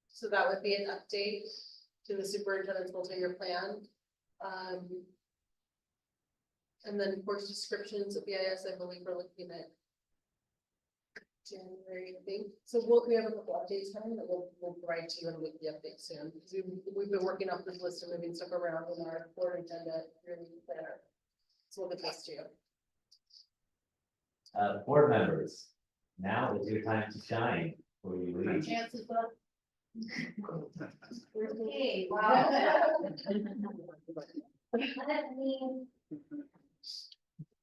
So that would be an update to the superintendent's multi-year plan. And then course descriptions of BIS, I believe we're looking at January, I think. So we have a couple updates coming that we'll provide to you and with the update soon. Because we've been working off this list of moving stuff around in our board agenda really planner. So we'll get this to you. Board members, now is your time to shine before you leave. Chances, but. Okay, wow. Let me.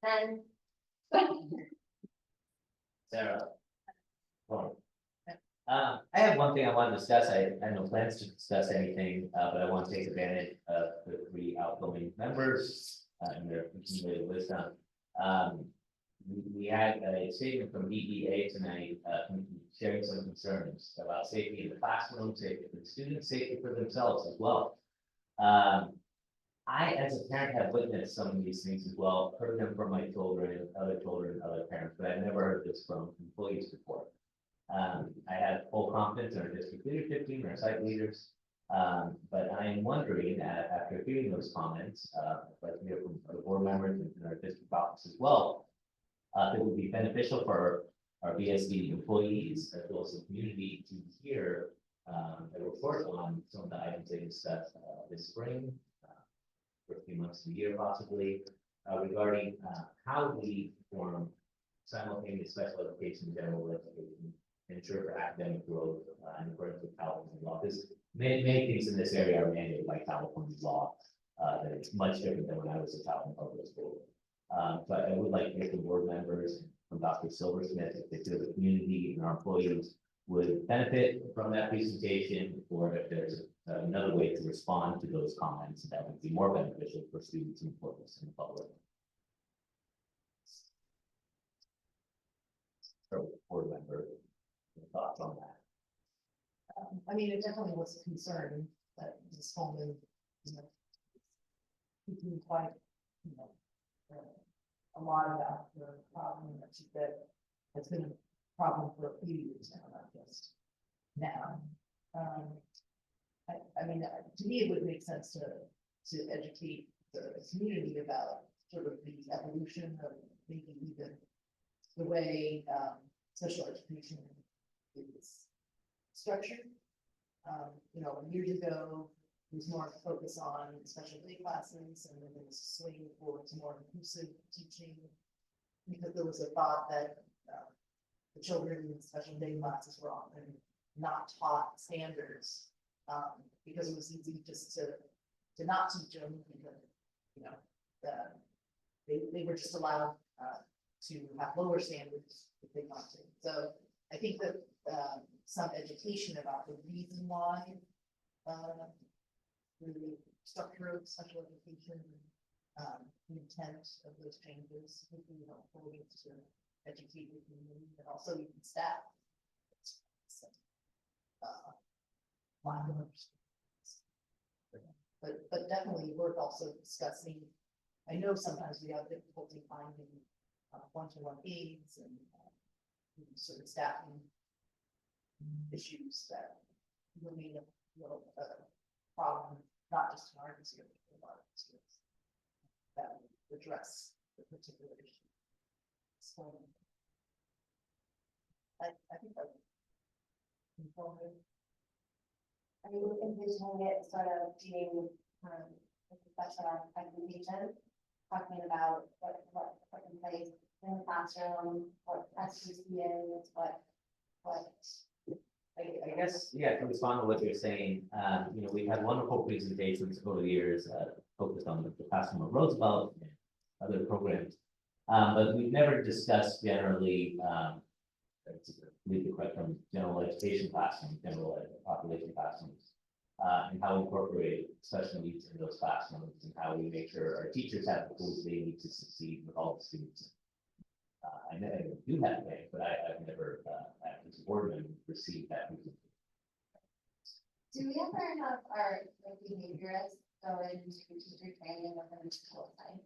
Then. Sarah. Well, I have one thing I want to discuss. I have no plans to discuss anything, but I want to take advantage of the 3 outgoing members and their accumulated wisdom. We had a statement from DEA tonight, sharing some concerns about safety in the classroom, safety for the students, safety for themselves as well. I, as a parent, have witnessed some of these things as well, heard them from my children, other parents, but I've never heard this from employees before. I have full confidence in our district leadership team, our site leaders, but I am wondering, after hearing those comments, like we hear from other board members and our district office as well, it would be beneficial for our BSD employees as well as the community to hear a report on some of the items they discussed this spring, for a few months to a year possibly, regarding how we form simultaneous special education, general education, ensure for academic growth in accordance with California law. Because many things in this area are mandated by California law that is much different than when I was a child in public school. But I would like to hear from board members, from Dr. Silversmith, if they feel the community and our employees would benefit from that presentation, or if there's another way to respond to those comments that would be more beneficial for students and employees in the public. So, board member, your thoughts on that? I mean, it definitely was a concern that this woman, thinking quite, a lot about the problem that she said has been a problem for a few years now, not just now. I mean, to me, it would make sense to educate the community about sort of the evolution of maybe even the way special education is structured. Years ago, there was more focus on special day classes, and then there was a swing towards more inclusive teaching, because there was a thought that the children in special day classes were often not taught standards, because it was easy just to not teach them, because they were just allowed to have lower standards if they want to. So I think that some education about the reason why the structure of special education, the intent of those changes would be helpful to educate the community, but also even staff. But definitely worth also discussing. I know sometimes we have difficulty finding one-to-one aides and sort of staffing issues that remain a real problem, not just in our district, but a lot of districts that would address the particular issue. So I think that. Are you envisioning it sort of being, a professional presentation, talking about what put in place in the classroom, what SCC is, what. I guess, yeah, to respond to what you're saying, you know, we've had wonderful presentations over the years, focused on the classroom of Roosevelt and other programs. But we've never discussed generally, lead the correct from general education classrooms, population classrooms. And how we incorporate special needs in those classrooms and how we make sure our teachers have the tools they need to succeed with all the students. I know I do that thing, but I've never, as a board member, received that. Do we ever have our behaviorists go into teacher training within the school site?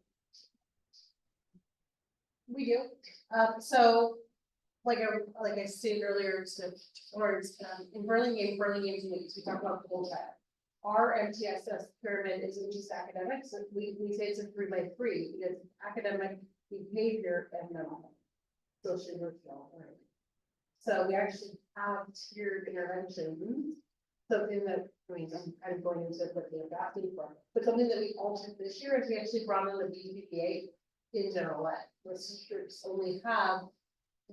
We do. So like I stated earlier to Lawrence, in Burlingame, we talk about the whole child. Our MTSS pyramid isn't just academics. We say it's a 3x3 because academic, behavior, and mental health, social emotional learning. So we actually have tiered interventions. Something that, I mean, I'm kind of going into what they're asking for, but something that we altered this year is we actually brought in the BPPA in general ed, where teachers only have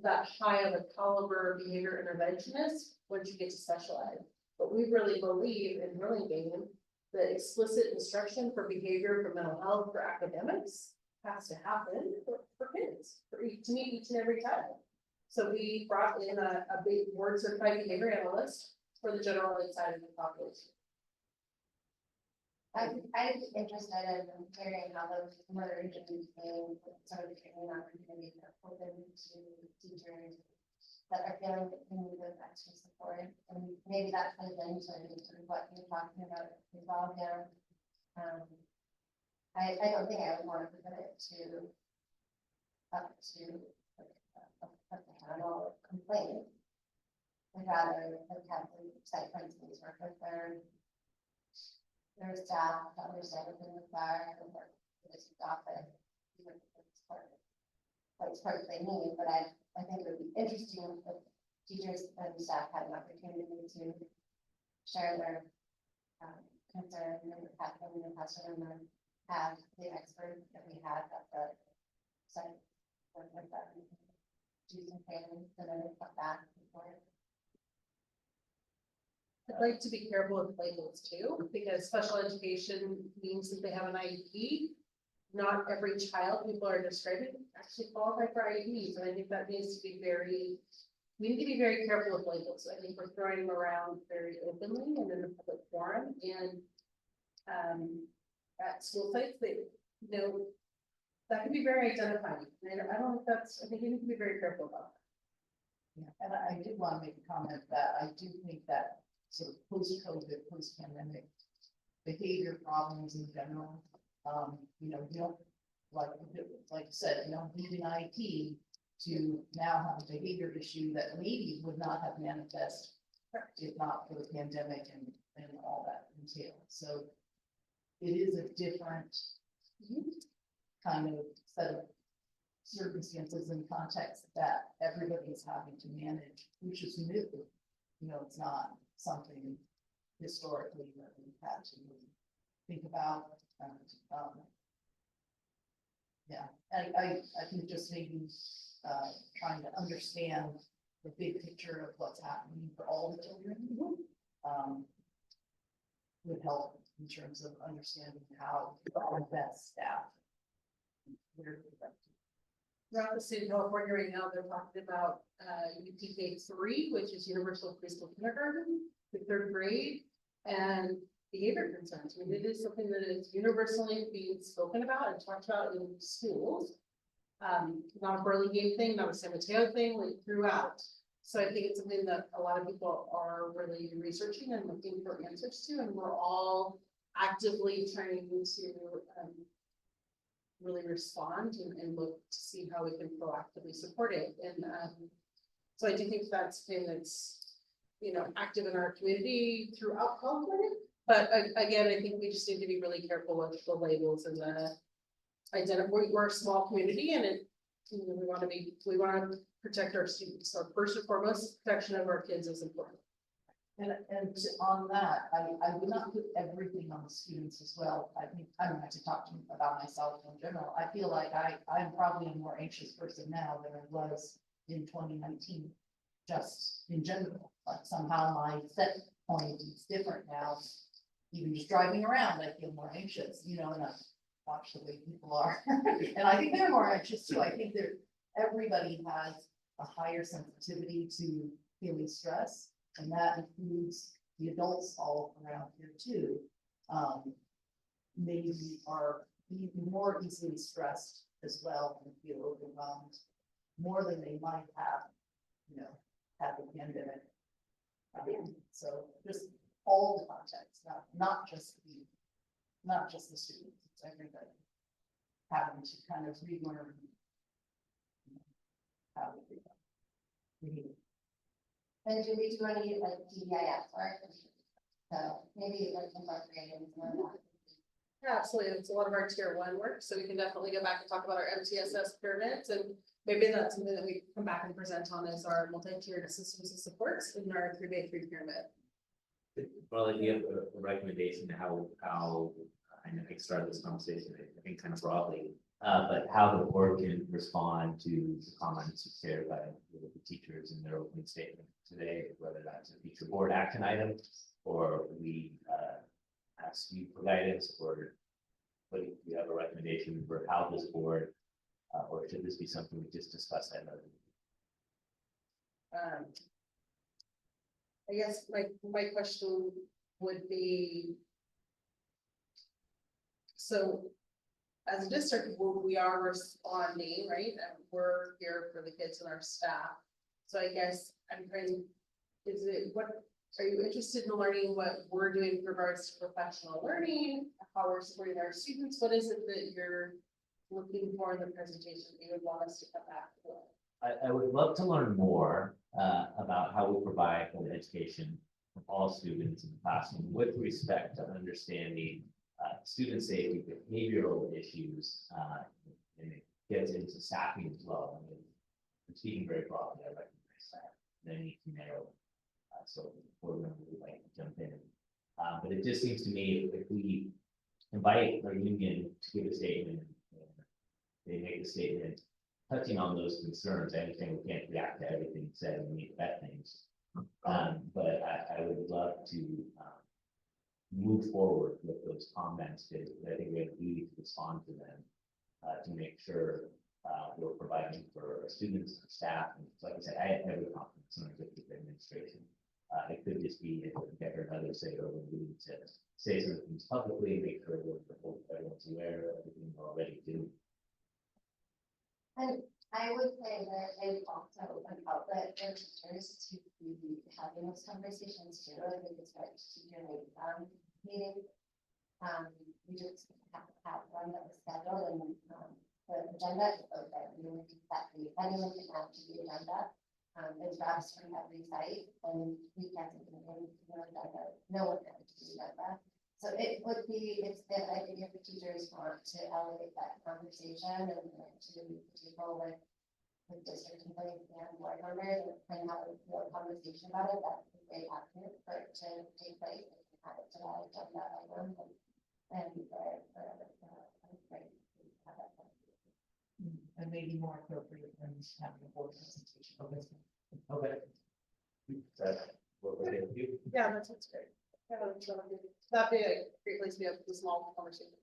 that high of a caliber behavior interventionist once you get to special ed. But we really believe in Burlingame that explicit instruction for behavior, for mental health, for academics has to happen for kids, to meet each and every child. So we brought in a big board certified behavior analyst for the general ed side of the population. I'm interested in hearing how those merge and being sort of training opportunities are open to teachers that are feeling that they need those extra support. And maybe that plays into sort of what you're talking about as well there. I don't think I would want to put it to up to a panel complaint. I'd rather have the site, for instance, work with their staff to understand within the fire and work with this office, even if it's part of what support they need. But I think it would be interesting if teachers and staff had an opportunity to share their concerns and what's happening in the classroom and have the expert that we have at the site work with them, do some training, and then come back before. I'd like to be careful with labels too, because special education means that they have an IEP. Not every child people are describing actually qualify for IEPs, and I think that needs to be we need to be very careful with labels. I think we're throwing them around very openly and in the public forum, and at school sites, that can be very identifying. And I think you need to be very careful about that. Yeah, and I did want to make a comment that I do think that sort of post-COVID, post-pandemic behavior problems in general, you know, you don't, like you said, you don't need an IT to now have a behavior issue that maybe would not have manifested if not for the pandemic and all that entails. So it is a different kind of set of circumstances and context that everybody is having to manage, which is new. You know, it's not something historically that we've had to think about. Yeah, I think just maybe trying to understand the big picture of what's happening for all the children would help in terms of understanding how to best staff. Throughout the state of California right now, they're talking about UPK 3, which is universal preschool kindergarten, the 3rd grade, and behavior concerns. I mean, it is something that is universally being spoken about and talked about in schools. Not a Burlingame thing, not a San Mateo thing, like throughout. So I think it's something that a lot of people are really researching and looking for answers to, and we're all actively trying to really respond and look to see how we can proactively support it. And so I do think that's thing that's active in our community throughout California. But again, I think we just need to be really careful with the labels and the we're a small community and we want to protect our students. So first and foremost, protection of our kids is important. On that, I would not put everything on the students as well. I think I don't have to talk about myself in general. I feel like I'm probably a more anxious person now than I was in 2019, just in general. Like somehow my set point is different now. Even just driving around, I feel more anxious, and I watch the way people are. And I think they're more anxious too. I think everybody has a higher sensitivity to feeling stress. And that includes the adults all around here too. Maybe are even more easily stressed as well and feel overwhelmed more than they might have, had the pandemic. So just all the context, not just the students, it's everybody having to kind of relearn how to do that. And do we do any like DEIS work? So maybe like incorporating some of that. Yeah, absolutely. It's a lot of our tier 1 work, so we can definitely go back and talk about our MTSS pyramids, and maybe that's something that we come back and present on as our multi-tiered systems of supports in our 3x3 pyramid. Well, if you have a recommendation to how I know I started this conversation, I think kind of broadly, but how the board can respond to the comments shared by the teachers in their opening statement today, whether that's a future board action item, or we ask you for guidance, or whether you have a recommendation for how this board, or should this be something we just discussed at another meeting? I guess my question would be, so as a district, we are responding, right? And we're here for the kids and our staff. So I guess I'm trying, are you interested in learning what we're doing with regards to professional learning, how we're supporting our students? What is it that you're looking for in the presentation that you would want us to come back to? I would love to learn more about how we provide an education for all students in the classroom with respect to understanding student safety, behavioral issues, and it gets into staffing as well. I mean, I'm speaking very broadly, I recognize that. Then you can narrow. So before we would like to jump in. But it just seems to me if we invite our union to give a statement, and they make a statement touching on those concerns. I understand we can't react to everything said and we need to vet things. But I would love to move forward with those comments, because I think we have a duty to respond to them to make sure we're providing for our students and staff. And like I said, I have every confidence in our district administration. It could just be get her another say, or we need to say some things publicly and make sure everyone's aware of everything we're already doing. And I would say that it's also an outlet for teachers to be having those conversations too. I think it's right to your meeting. We just have to have one that was scheduled, and the agenda is open. Anyone can add to the agenda. It's drops from every site, and we can't even agenda. No one can do the agenda. So it would be, I think if the teachers want to elevate that conversation and to people with district employees and board members and have a real conversation about it, that's a great avenue for it to take place. And have it to that agenda item and And maybe more appropriate than having a board presentation. Okay. Yeah, that sounds great. That'd be a great place to be able to small conversation.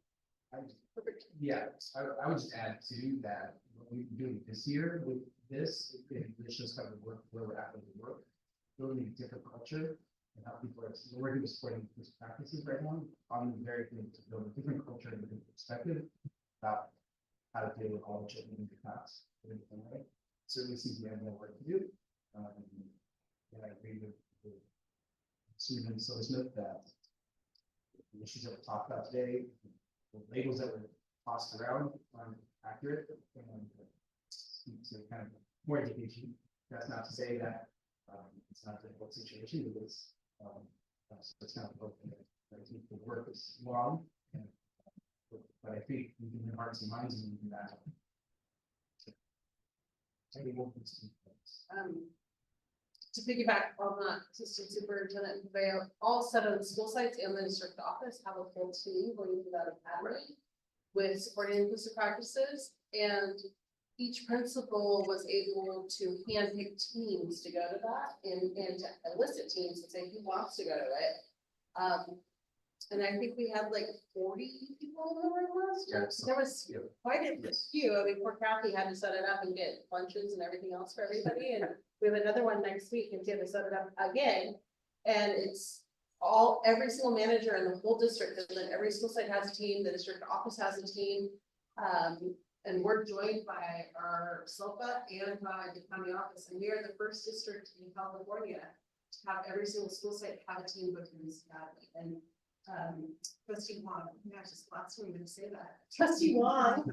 Perfect. Yeah, I would just add too that what we're doing this year with this, this shows kind of where we're at with the work, building a different culture and how people are working with supporting best practices right now. I'm very good to build a different culture and a different perspective about how to deal with all the children in the class. Right? Certainly seems we have more work to do. And I agree with Susan and so Smith that the issues that we talked about today, the labels that were tossed around aren't accurate, and to kind of more education. That's not to say that It's not a difficult situation, because, it's kind of, the work is long. and- But I think we can hearts and minds and do that. Maybe we'll put some- To piggyback on that, assistant superintendent, they are all 7 school sites and the district office have a full team going through that academy with supporting inclusive practices, and each principal was able to handpick teams to go to that and to elicit teams and say who wants to go to it. And I think we had like 40 people in the room last year. Yeah, There was yeah. quite a few. I mean, poor Kathy had to set it up and get lunches and everything else for everybody. And we have another one next week and she had to set it up again. And it's every single manager in the whole district, and then every school site has a team, the district office has a team. And we're joined by our SLPA and by the county office, and we are the first district in California to have every single school site have a team go through this academy. And trustee Wong, yeah, just last time I'm gonna say that. Trustee Wong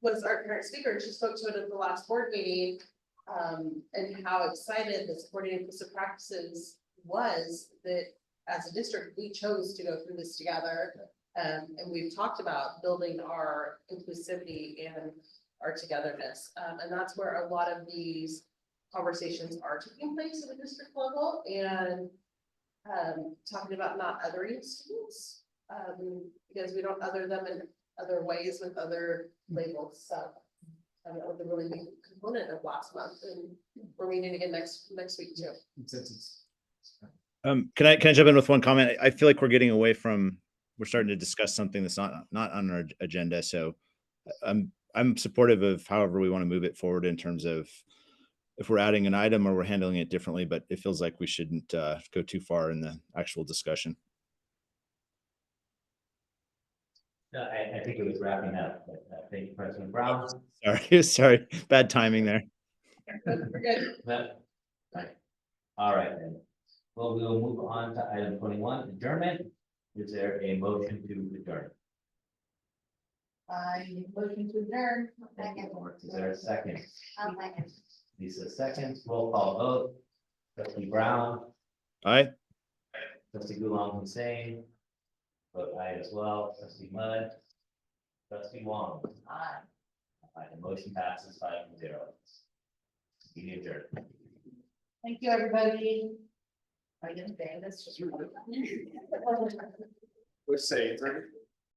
was our current speaker, and she spoke to it at the last board meeting. And how excited the supporting inclusive practices was that as a district, we chose to go through this together. And we've talked about building our inclusivity and our togetherness. And that's where a lot of these conversations are taking place at the district level, and talking about not othering students, because we don't other them in other ways with other labels. So that was a really big component of last month, and we're meeting again next week too. Consensus. Can I jump in with one comment? I feel like we're starting to discuss something that's not on our agenda. So I'm supportive of however we want to move it forward in terms of if we're adding an item or we're handling it differently, but it feels like we shouldn't go too far in the actual discussion. No, I think it was wrapping up, but thank you, President Brown. Sorry, bad timing there. We're good. No. Right. All right, then. Well, we will move on to item 21, adjournment. Is there a motion to adjourn? I motion to adjourn. Thank you, Laura. Is there a second? I'll second. Lisa seconds, roll call vote. Trustee Brown, All right. trustee Gulam Hussein, vote aye as well. Trustee Mudd, trustee Wong. Aye. Aye, the motion passes 5-0. Meeting adjourned. Thank you, everybody. I didn't say this. Let's say,